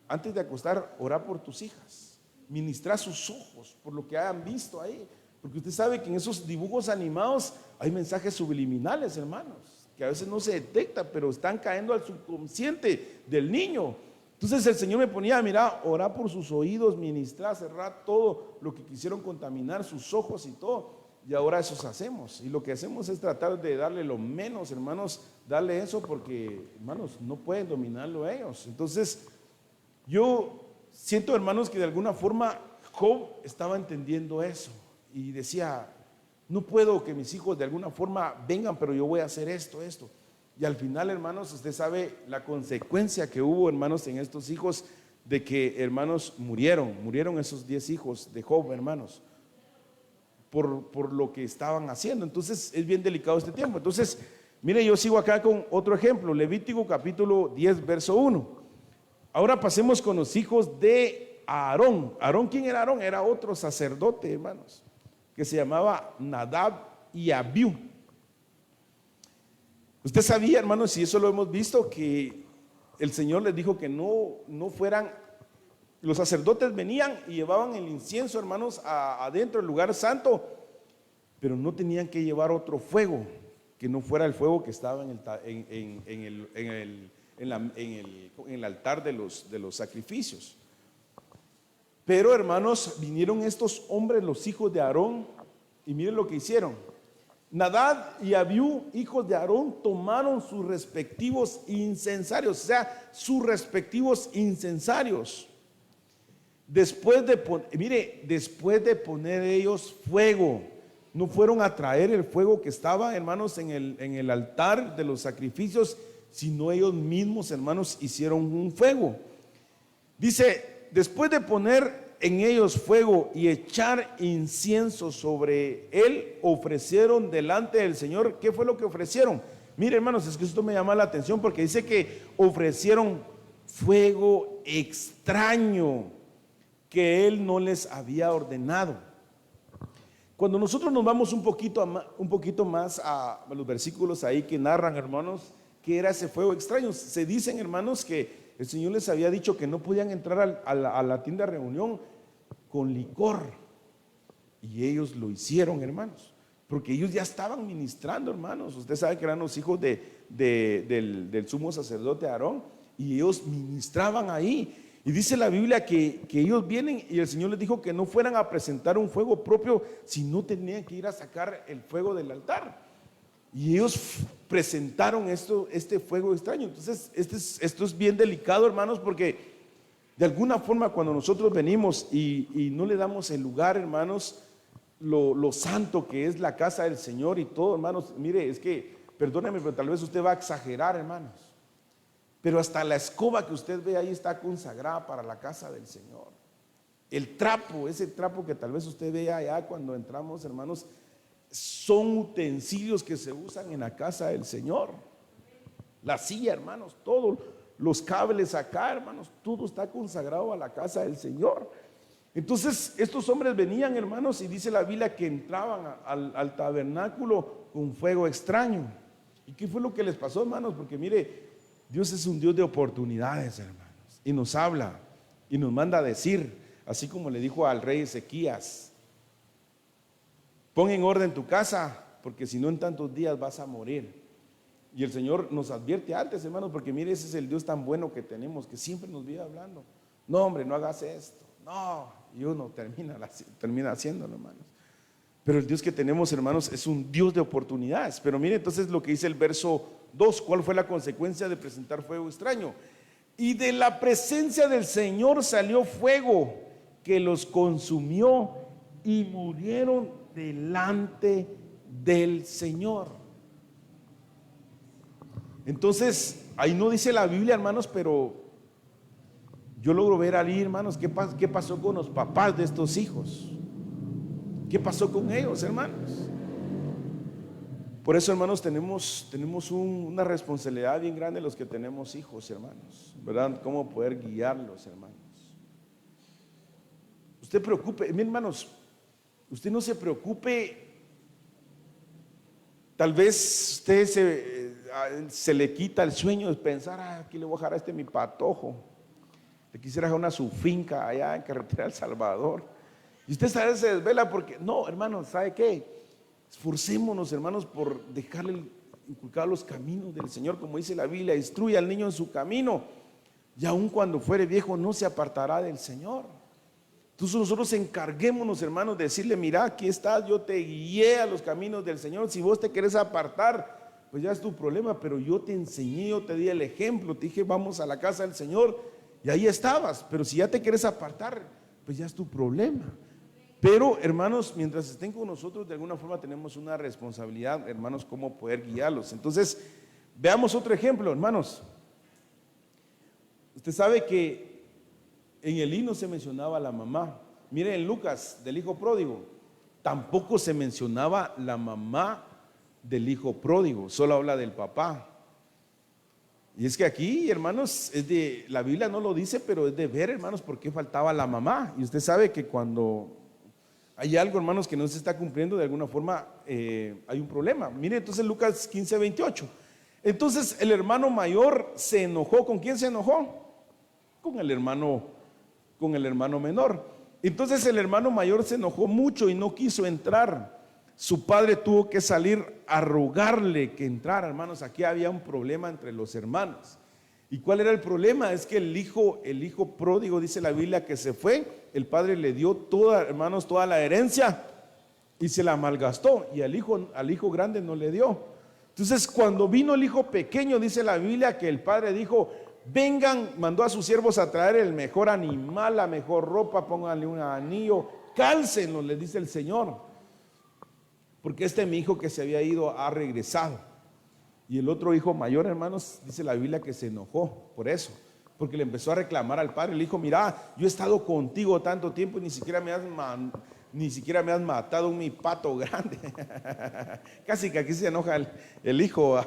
antes de acostar, orá por tus hijas, ministra sus ojos por lo que hayan visto ahí, porque usted sabe que en esos dibujos animados hay mensajes subliminales, hermanos, que a veces no se detecta, pero están cayendo al subconsciente del niño. Entonces el Señor me ponía, mira, orá por sus oídos, ministrar, cerrar todo lo que quisieron contaminar, sus ojos y todo. Y ahora eso hacemos, y lo que hacemos es tratar de darle lo menos, hermanos, darle eso, porque, hermanos, no pueden dominarlo ellos. Entonces yo siento, hermanos, que de alguna forma Job estaba entendiendo eso y decía, no puedo que mis hijos de alguna forma vengan, pero yo voy a hacer esto. Y al final, hermanos, usted sabe la consecuencia que hubo, hermanos, en estos hijos, de que, hermanos, murieron esos 10 hijos de Job, hermanos, por lo que estaban haciendo. Entonces es bien delicado este tiempo. Entonces, mire, yo sigo acá con otro ejemplo, Levítico capítulo 10, verso 1. Ahora pasemos con los hijos de Aarón. Aarón, ¿quién era Aarón? Era otro sacerdote, hermanos, que se llamaba Nadab y Abiú. Usted sabía, hermanos, y eso lo hemos visto, que el Señor les dijo que no fueran, los sacerdotes venían y llevaban el incienso, hermanos, adentro del lugar santo, pero no tenían que llevar otro fuego, que no fuera el fuego que estaba en el altar de los sacrificios. Pero, hermanos, vinieron estos hombres, los hijos de Aarón, y miren lo que hicieron. Nadab y Abiú, hijos de Aarón, tomaron sus respectivos incensarios, o sea, sus respectivos incensarios. Después de poner ellos fuego, no fueron a traer el fuego que estaba, hermanos, en el altar de los sacrificios, sino ellos mismos, hermanos, hicieron un fuego. Dice, después de poner en ellos fuego y echar incienso sobre él, ofrecieron delante del Señor. ¿Qué fue lo que ofrecieron? Mire, hermanos, es que esto me llama la atención, porque dice que ofrecieron fuego extraño que él no les había ordenado. Cuando nosotros nos vamos un poquito más a los versículos ahí que narran, hermanos, que era ese fuego extraño, se dicen, hermanos, que el Señor les había dicho que no podían entrar a la tienda de reunión con licor, y ellos lo hicieron, hermanos, porque ellos ya estaban ministrando, hermanos. Usted sabe que eran los hijos del sumo sacerdote Aarón, y ellos ministraban ahí. Y dice la Biblia que ellos vienen, y el Señor les dijo que no fueran a presentar un fuego propio, sino tenían que ir a sacar el fuego del altar. Y ellos presentaron este fuego extraño. Entonces, esto es bien delicado, hermanos, porque de alguna forma cuando nosotros venimos y no le damos el lugar, hermanos, lo santo que es la casa del Señor y todo, hermanos, mire, es que, perdóneme, pero tal vez usted va a exagerar, hermanos, pero hasta la escoba que usted ve ahí está consagrada para la casa del Señor. El trapo, ese trapo que tal vez usted ve allá cuando entramos, hermanos, son utensilios que se usan en la casa del Señor. La silla, hermanos, todos los cables acá, hermanos, todo está consagrado a la casa del Señor. Entonces estos hombres venían, hermanos, y dice la Biblia que entraban al tabernáculo con fuego extraño. ¿Y qué fue lo que les pasó, hermanos? Porque mire, Dios es un Dios de oportunidades, hermanos, y nos habla y nos manda a decir, así como le dijo al rey Ezequías: pon en orden tu casa, porque si no en tantos días vas a morir. Y el Señor nos advierte antes, hermanos, porque mire, ese es el Dios tan bueno que tenemos, que siempre nos viene hablando. No, hombre, no hagas esto. No, y uno termina haciéndolo, hermanos. Pero el Dios que tenemos, hermanos, es un Dios de oportunidades. Pero mire entonces lo que dice el verso 2, ¿cuál fue la consecuencia de presentar fuego extraño? Y de la presencia del Señor salió fuego que los consumió y murieron delante del Señor. Entonces, ahí no dice la Biblia, hermanos, pero yo logro ver ahí, hermanos, qué pasó con los papás de estos hijos. ¿Qué pasó con ellos, hermanos? Por eso, hermanos, tenemos una responsabilidad bien grande los que tenemos hijos, hermanos, ¿verdad? Cómo poder guiarlos, hermanos. Usted preocupe, hermanos, usted no se preocupe. Tal vez usted se le quita el sueño de pensar: aquí le voy a dejar a mi patojo. Le quisiera dejar su finca allá en carretera El Salvador. Y usted se desvela porque, no, hermanos, ¿sabe qué? Esforcémonos, hermanos, por dejarle inculcar los caminos del Señor, como dice la Biblia: instruye al niño en su camino, y aun cuando fuere viejo no se apartará del Señor. Entonces nosotros encarguémonos, hermanos, de decirle: mira, aquí estás, yo te guié a los caminos del Señor. Si vos te querés apartar, pues ya es tu problema, pero yo te enseñé, yo te di el ejemplo, te dije vamos a la casa del Señor y ahí estabas. Pero si ya te querés apartar, pues ya es tu problema. Pero, hermanos, mientras estén con nosotros, de alguna forma tenemos una responsabilidad, hermanos, cómo poder guiarlos. Entonces, veamos otro ejemplo, hermanos. Usted sabe que en el himno se mencionaba a la mamá. Miren en Lucas del hijo pródigo, tampoco se mencionaba la mamá del hijo pródigo, solo habla del papá. Y es que aquí, hermanos, la Biblia no lo dice, pero es de ver, hermanos, por qué faltaba la mamá. Y usted sabe que cuando hay algo, hermanos, que no se está cumpliendo, de alguna forma hay un problema. Mire entonces Lucas 15:28. Entonces el hermano mayor se enojó. ¿Con quién se enojó? Con el hermano menor. Entonces el hermano mayor se enojó mucho y no quiso entrar. Su padre tuvo que salir a rogarle que entrara. Hermanos, aquí había un problema entre los hermanos. ¿Y cuál era el problema? Es que el hijo pródigo, dice la Biblia, que se fue. El padre le dio hermanos, toda la herencia y se la malgastó, y al hijo grande no le dio. Entonces cuando vino el hijo pequeño, dice la Biblia que el padre dijo: vengan, mandó a sus siervos a traer el mejor animal, la mejor ropa, pónganle un anillo, cálcenlo, les dice el Señor, porque mi hijo que se había ido ha regresado. Y el otro hijo mayor, hermanos, dice la Biblia que se enojó por eso, porque le empezó a reclamar al padre. Le dijo: mira, yo he estado contigo tanto tiempo y ni siquiera me has matado mi pato grande. Casi que aquí se enoja el hijo.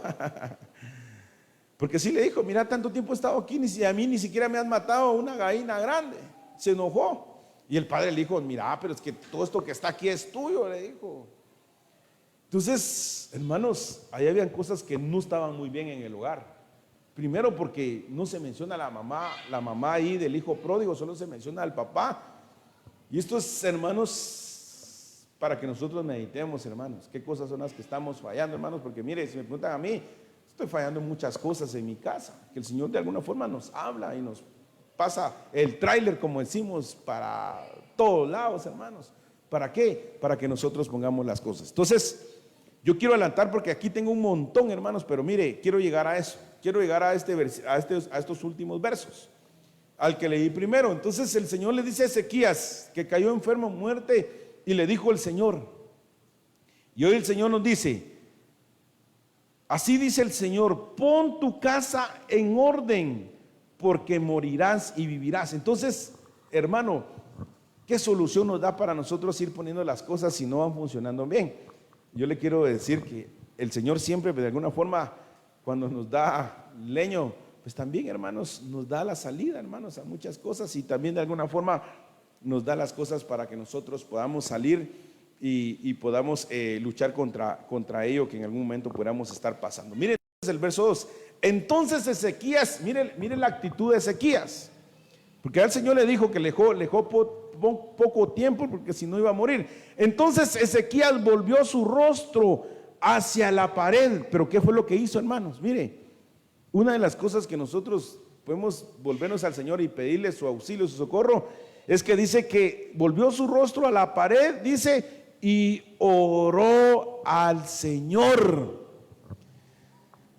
Porque sí le dijo: mira, tanto tiempo he estado aquí, a mí ni siquiera me has matado una gallina grande. Se enojó. Y el padre le dijo: mira, pero es que todo esto que está aquí es tuyo, le dijo. Entonces, hermanos, ahí habían cosas que no estaban muy bien en el hogar. Primero porque no se menciona la mamá ahí del hijo pródigo, solo se menciona al papá. Y esto es, hermanos, para que nosotros meditemos, hermanos, qué cosas son las que estamos fallando, hermanos. Porque mire, si me preguntan a mí, estoy fallando en muchas cosas en mi casa, que el Señor de alguna forma nos habla y nos pasa el tráiler, como decimos, para todos lados, hermanos. ¿Para qué? Para que nosotros pongamos las cosas. Entonces, Yo quiero adelantar porque aquí tengo un montón, hermanos, pero mire, quiero llegar a eso. Quiero llegar a estos últimos versos, al que leí primero. Entonces el Señor le dice a Ezequías, que cayó enfermo, muerte, y le dijo el Señor. Y hoy el Señor nos dice, así dice el Señor, pon tu casa en orden, porque morirás y vivirás. Entonces, hermano, ¿qué solución nos da para nosotros ir poniendo las cosas si no van funcionando bien? Yo le quiero decir que el Señor siempre, de alguna forma, cuando nos da leño, pues también, hermanos, nos da la salida, hermanos, a muchas cosas, y también de alguna forma nos da las cosas para que nosotros podamos salir y podamos luchar contra ello que en algún momento podamos estar pasando. Miren el verso 2. Entonces Ezequías, mire la actitud de Ezequías, porque al Señor le dijo que le dejó poco tiempo, porque si no iba a morir. Entonces Ezequías volvió su rostro hacia la pared. Pero ¿qué fue lo que hizo, hermanos? Mire, una de las cosas que nosotros podemos volvernos al Señor y pedirle su auxilio, su socorro, es que dice que volvió su rostro a la pared, dice, y oró al Señor.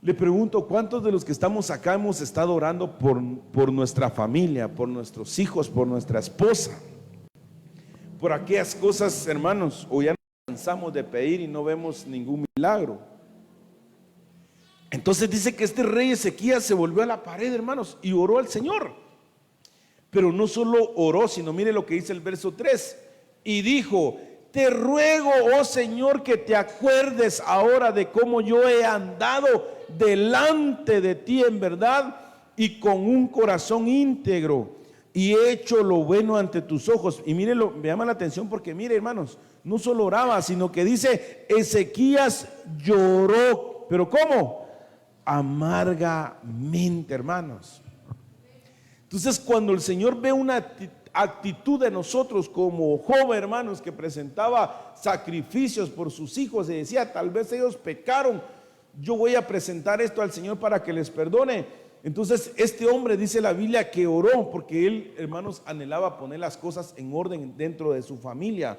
Le pregunto, ¿cuántos de los que estamos acá hemos estado orando por nuestra familia, por nuestros hijos, por nuestra esposa, por aquellas cosas, hermanos, o ya nos cansamos de pedir y no vemos ningún milagro? Entonces dice que este rey Ezequías se volvió a la pared, hermanos, y oró al Señor. Pero no solo oró, sino mire lo que dice el verso 3, y dijo, te ruego, oh Señor, que te acuerdes ahora de cómo yo he andado delante de ti en verdad y con un corazón íntegro, y he hecho lo bueno ante tus ojos. Y mire, me llama la atención porque mire, hermanos, no solo oraba, sino que dice, Ezequías lloró. ¿Pero cómo? Amargamente, hermanos. Entonces, cuando el Señor ve una actitud de nosotros como Job, hermanos, que presentaba sacrificios por sus hijos y decía, tal vez ellos pecaron, yo voy a presentar esto al Señor para que les perdone. Entonces este hombre, dice la Biblia, que oró, porque él, hermanos, anhelaba poner las cosas en orden dentro de su familia.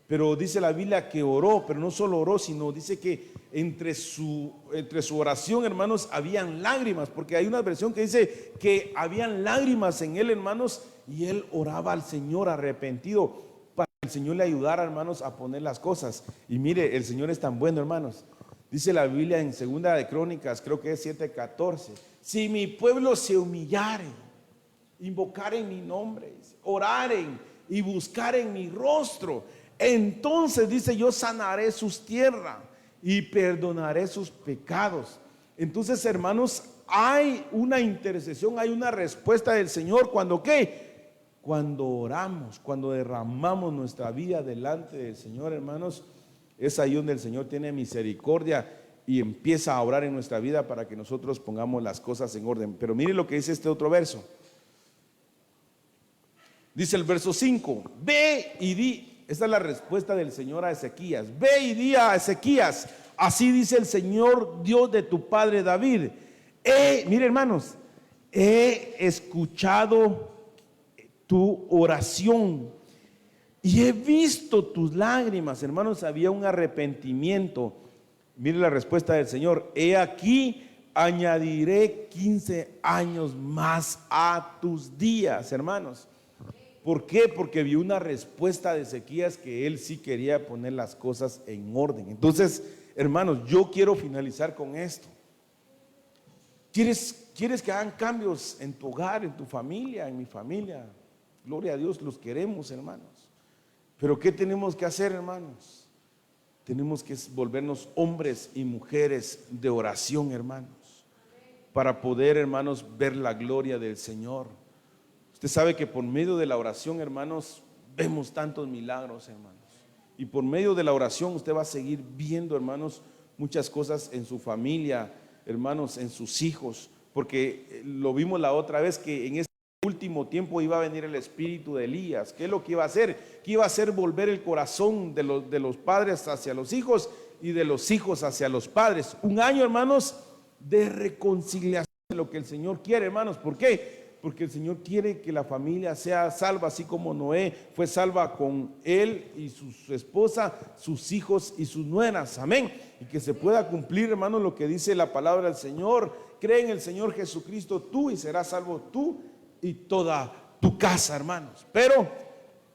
Pero dice la Biblia que oró, pero no solo oró, sino dice que entre su oración, hermanos, habían lágrimas, porque hay una versión que dice que habían lágrimas en él, hermanos, y él oraba al Señor arrepentido para que el Señor le ayudara, hermanos, a poner las cosas. Y mire, el Señor es tan bueno, hermanos. Dice la Biblia en Segunda de Crónicas, creo que es 7:14, si mi pueblo se humillare, invocaren mi nombre, oraren y buscaren mi rostro, entonces dice, yo sanaré sus tierras y perdonaré sus pecados. Entonces, hermanos, hay una intercesión, hay una respuesta del Señor. ¿Cuando qué? Cuando oramos, cuando derramamos nuestra vida delante del Señor, hermanos, es ahí donde el Señor tiene misericordia y empieza a obrar en nuestra vida para que nosotros pongamos las cosas en orden. Pero mire lo que dice este otro verso. Dice el verso 5, ve y di. Esta es la respuesta del Señor a Ezequías. Ve y di a Ezequías, así dice el Señor Dios de tu padre David. Mire, hermanos, he escuchado tu oración y he visto tus lágrimas. Hermanos, había un arrepentimiento. Mire la respuesta del Señor. He aquí, añadiré 15 años más a tus días, hermanos. ¿Por qué? Porque vio una respuesta de Ezequías que él sí quería poner las cosas en orden. Entonces, hermanos, yo quiero finalizar con esto. ¿Quieres que hagan cambios en tu hogar, en tu familia, en mi familia? Gloria a Dios, los queremos, hermanos. Pero ¿qué tenemos que hacer, hermanos? Tenemos que volvernos hombres y mujeres de oración, hermanos, para poder, hermanos, ver la gloria del Señor. Usted sabe que por medio de la oración, hermanos, vemos tantos milagros, hermanos. Y por medio de la oración usted va a seguir viendo, hermanos, muchas cosas en su familia, hermanos, en sus hijos. Porque lo vimos la otra vez que en este último tiempo iba a venir el espíritu de Elías. ¿Qué es lo que iba a hacer? Que iba a hacer volver el corazón de los padres hacia los hijos y de los hijos hacia los padres. Un año, hermanos, de reconciliación, lo que el Señor quiere, hermanos. ¿Por qué? porque el Señor quiere que la familia sea salva, así como Noé fue salva con él y su esposa, sus hijos y sus nueras, amén, y que se pueda cumplir, hermanos, lo que dice la palabra del Señor. Cree en el Señor Jesucristo tú y serás salvo tú y toda tu casa, hermanos. Pero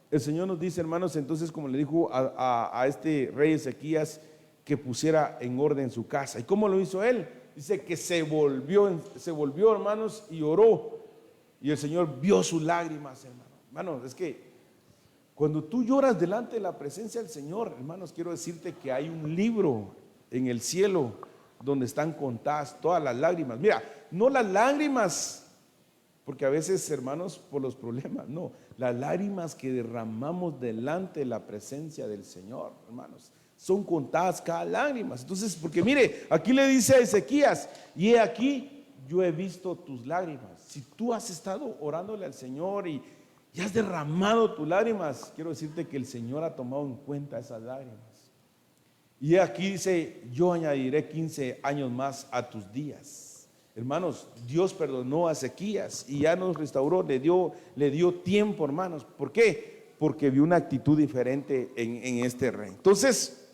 el Señor nos dice, hermanos, entonces, como le dijo a este rey Ezequías, que pusiera en orden su casa. ¿Y cómo lo hizo él? Dice que se volvió, hermanos, y oró. Y el Señor vio sus lágrimas, hermano. Hermanos, es que cuando tú lloras delante de la presencia del Señor, hermanos, quiero decirte que hay un libro en el cielo donde están contadas todas las lágrimas. Mira, no las lágrimas, porque a veces, hermanos, por los problemas, no, las lágrimas que derramamos delante de la presencia del Señor, hermanos, son contadas cada lágrima. Entonces, porque mire, aquí le dice a Ezequías, y he aquí, yo he visto tus lágrimas. Si tú has estado orándole al Señor y has derramado tus lágrimas, quiero decirte que el Señor ha tomado en cuenta esas lágrimas. Y aquí dice, yo añadiré 15 años más a tus días. Hermanos, Dios perdonó a Ezequías y ya nos restauró, le dio tiempo, hermanos. ¿Por qué? Porque vio una actitud diferente en este rey. Entonces,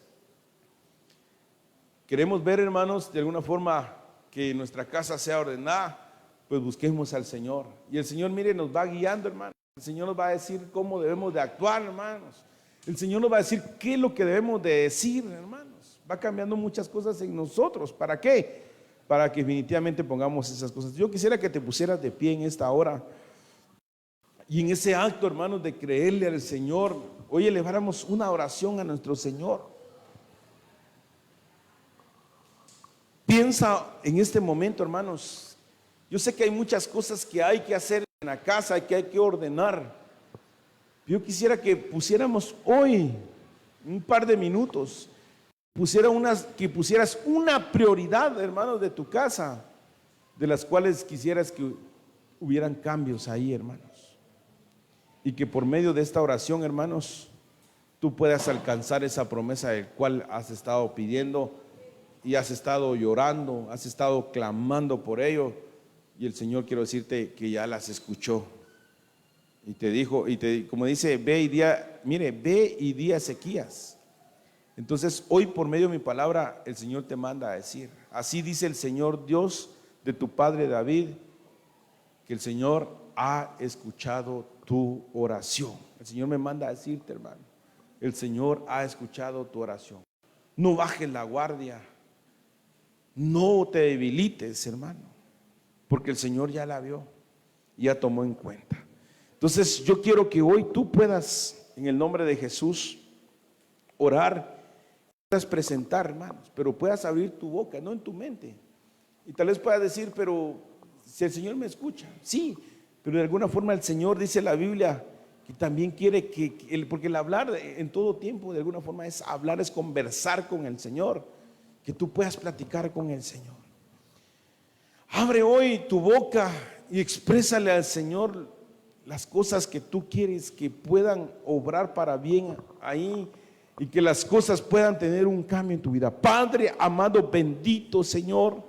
queremos ver, hermanos, de alguna forma que nuestra casa sea ordenada, pues busquemos al Señor. Y el Señor, mire, nos va guiando, hermanos. El Señor nos va a decir cómo debemos de actuar, hermanos. El Señor nos va a decir qué es lo que debemos de decir, hermanos. Va cambiando muchas cosas en nosotros. ¿Para qué? Para que definitivamente pongamos esas cosas. Yo quisiera que te pusieras de pie en esta hora. Y en ese acto, hermanos, de creerle al Señor, hoy eleváramos una oración a nuestro Señor. Piensa en este momento, hermanos. Yo sé que hay muchas cosas que hay que hacer en la casa, que hay que ordenar. Yo quisiera que pusiéramos hoy un par de minutos, que pusieras una prioridad, hermanos, de tu casa, de las cuales quisieras que hubieran cambios ahí, hermanos. Y que por medio de esta oración, hermanos, tú puedas alcanzar esa promesa del cual has estado pidiendo y has estado llorando, has estado clamando por ello, y el Señor, quiero decirte que ya las escuchó y te dijo, como dice, ve y di a Ezequías. Entonces hoy, por medio de mi palabra, el Señor te manda a decir, así dice el Señor Dios de tu padre David, que el Señor ha escuchado tu oración. El Señor me manda a decirte, hermano, el Señor ha escuchado tu oración. No bajes la guardia. No te debilites, hermano, porque el Señor ya la vio, ya tomó en cuenta. Entonces yo quiero que hoy tú puedas, en el nombre de Jesús, orar, puedas presentar, hermanos, pero puedas abrir tu boca, no en tu mente. Y tal vez puedas decir, pero si el Señor me escucha, sí, pero de alguna forma el Señor, dice la Biblia, que también quiere porque el hablar en todo tiempo, de alguna forma es hablar, es conversar con el Señor. Que tú puedas platicar con el Señor. Abre hoy tu boca y exprésale al Señor las cosas que tú quieres que puedan obrar para bien ahí y que las cosas puedan tener un cambio en tu vida. Padre amado, bendito Señor,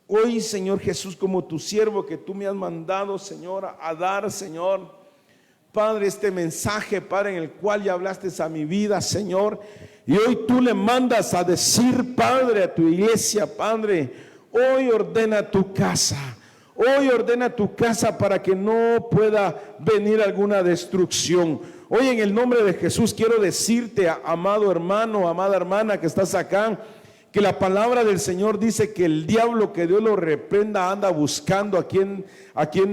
hoy, Señor Jesús, como tu siervo que tú me has mandado, Señor, a dar, Señor, Padre, este mensaje, Padre, en el cual ya hablaste a mi vida, Señor. Y hoy tú le mandas a decir, Padre, a tu iglesia, Padre, hoy ordena tu casa. Hoy ordena tu casa para que no pueda venir alguna destrucción. Hoy en el nombre de Jesús quiero decirte, amado hermano, amada hermana que estás acá, que la palabra del Señor dice que el diablo, que Dios lo reprenda, anda buscando a quien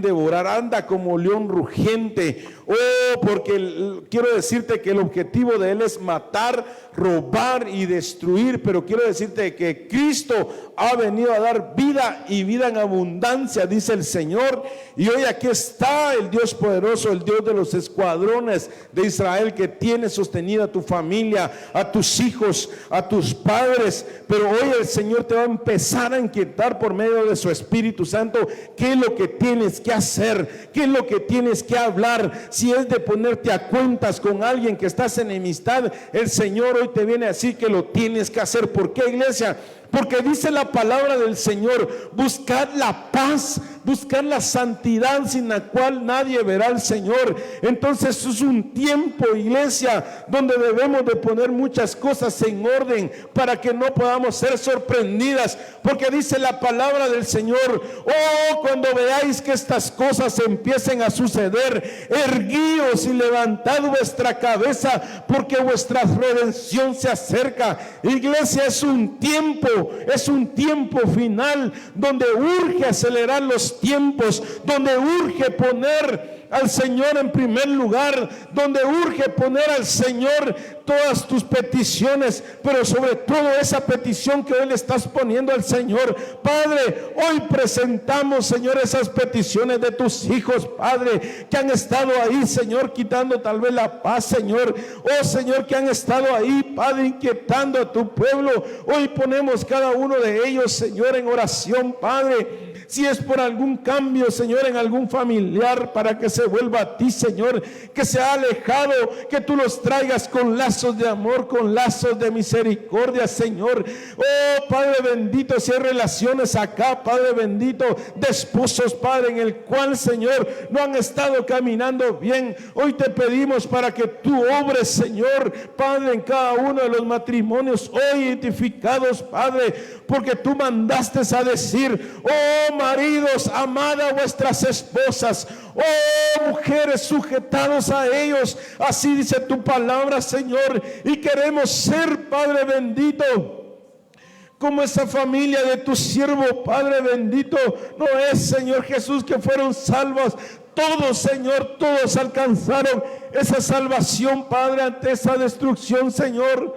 devorar, anda como león rugiente. Oh, porque quiero decirte que el objetivo de él es matar, robar y destruir, pero quiero decirte que Cristo ha venido a dar vida y vida en abundancia, dice el Señor. Y hoy aquí está el Dios poderoso, el Dios de los escuadrones de Israel, que tiene sostenida a tu familia, a tus hijos, a tus padres. Pero hoy el Señor te va a empezar a inquietar por medio de su Espíritu Santo qué es lo que tienes que hacer, qué es lo que tienes que hablar. Si es de ponerte a cuentas con alguien que estás en enemistad, el Señor hoy te viene a decir que lo tienes que hacer. ¿Por qué, iglesia? porque dice la palabra del Señor: buscad la paz, buscad la santidad, sin la cual nadie verá al Señor. Entonces es un tiempo, iglesia, donde debemos de poner muchas cosas en orden para que no podamos ser sorprendidas, porque dice la palabra del Señor: oh, cuando veáis que estas cosas empiecen a suceder, erguíos y levantad vuestra cabeza, porque vuestra redención se acerca. Iglesia, es un tiempo final donde urge acelerar los tiempos, donde urge poner al Señor en primer lugar, donde urge poner al Señor todas tus peticiones, pero sobre todo esa petición que hoy le estás poniendo al Señor. Padre, hoy presentamos, Señor, esas peticiones de tus hijos, Padre, que han estado ahí, Señor, quitando tal vez la paz, Señor. Oh, Señor, que han estado ahí, Padre, inquietando a tu pueblo. Hoy ponemos cada uno de ellos, Señor, en oración, Padre. Si es por algún cambio, Señor, en algún familiar, para que se vuelva a ti, Señor, que se ha alejado, que tú los traigas con lazos de amor, con lazos de misericordia, Señor. Oh, Padre bendito, si hay relaciones acá, Padre bendito, de esposos, Padre, en el cual, Señor, no han estado caminando bien, hoy te pedimos para que tú obres, Señor, Padre, en cada uno de los matrimonios hoy identificados, Padre, porque tú mandaste a decir: oh, maridos, amad a vuestras esposas. Oh, mujeres, sujetados a ellos. Así dice tu palabra, Señor. Y queremos ser, Padre bendito, como esa familia de tu siervo, Padre bendito. No es, Señor Jesús, que fueron salvos todos, Señor, todos alcanzaron esa salvación, Padre, ante esa destrucción, Señor.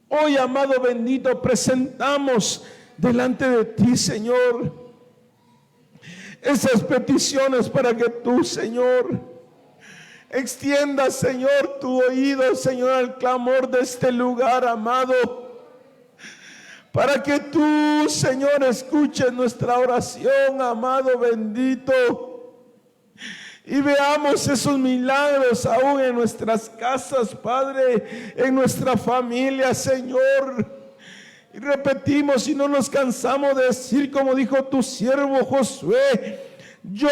Hoy, amado bendito, presentamos delante de ti, Señor, esas peticiones para que tú, Señor, extiendas, Señor, tu oído, Señor, al clamor de este lugar, amado, para que tú, Señor, escuches nuestra oración, amado bendito, y veamos esos milagros aún en nuestras casas, Padre, en nuestra familia, Señor. Y repetimos y no nos cansamos de decir, como dijo tu siervo Josué: yo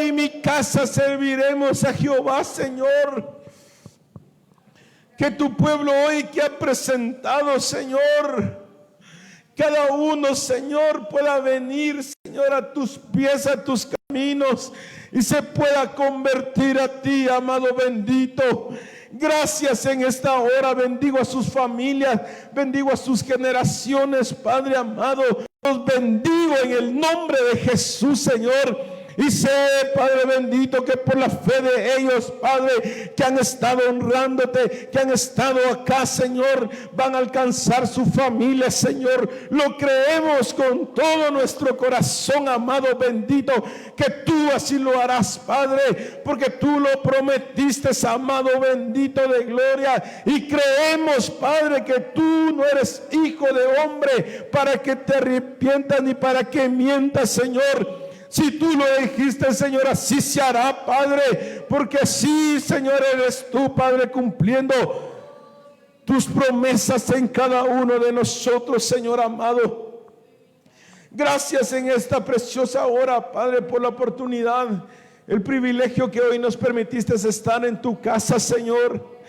y mi casa serviremos a Jehová, Señor. Que tu pueblo hoy que ha presentado, Señor, cada uno, Señor, pueda venir, Señor, a tus pies, a tus caminos, y se pueda convertir a ti, amado bendito. Gracias en esta hora. Bendigo a sus familias, bendigo a sus generaciones, Padre amado. Los bendigo en el nombre de Jesús, Señor. Y sé, Padre bendito, que por la fe de ellos, Padre, que han estado honrándote, que han estado acá, Señor, van a alcanzar su familia, Señor. Lo creemos con todo nuestro corazón, amado bendito, que tú así lo harás, Padre, porque tú lo prometiste, amado bendito de gloria. Y creemos, Padre, que tú no eres hijo de hombre para que te arrepientas ni para que mientas, Señor. Si tú lo dijiste, Señor, así se hará, Padre, porque así, Señor, eres tú, Padre, cumpliendo tus promesas en cada uno de nosotros, Señor amado. Gracias en esta preciosa hora, Padre, por la oportunidad, el privilegio que hoy nos permitiste estar en tu casa, Señor.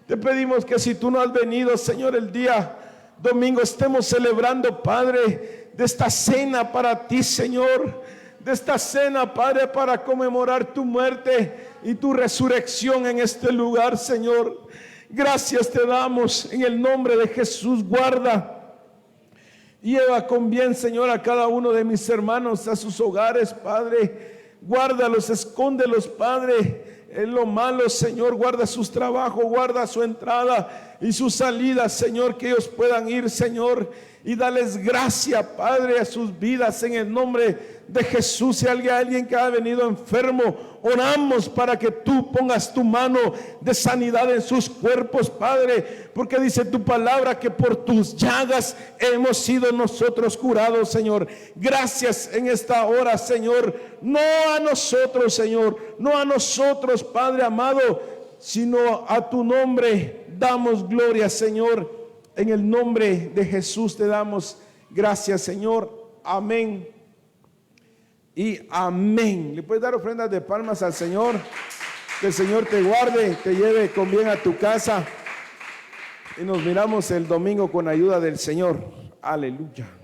Te pedimos que si tú no has venido, Señor, el día domingo estemos celebrando, Padre, de esta cena para ti, Señor. De esta cena, Padre, para conmemorar tu muerte y tu resurrección en este lugar, Señor. Gracias te damos en el nombre de Jesús. Guarda y lleva con bien, Señor, a cada uno de mis hermanos a sus hogares, Padre. Guárdalos, escóndelos, Padre, en lo malo, Señor. Guarda sus trabajos, guarda su entrada y su salida, Señor, que ellos puedan ir, Señor, y darles gracia, Padre, a sus vidas en el nombre de Jesús. Si hay alguien que ha venido enfermo, oramos para que tú pongas tu mano de sanidad en sus cuerpos, Padre, porque dice tu palabra que por tus llagas hemos sido nosotros curados, Señor. Gracias en esta hora, Señor, no a nosotros, Señor, no a nosotros, Padre amado, sino a tu nombre damos gloria, Señor, En el nombre de Jesús te damos gracias, Señor. Amén y amén. Le puedes dar ofrendas de palmas al Señor. Que el Señor te guarde, te lleve con bien a tu casa. Y nos miramos el domingo con ayuda del Señor. Aleluya.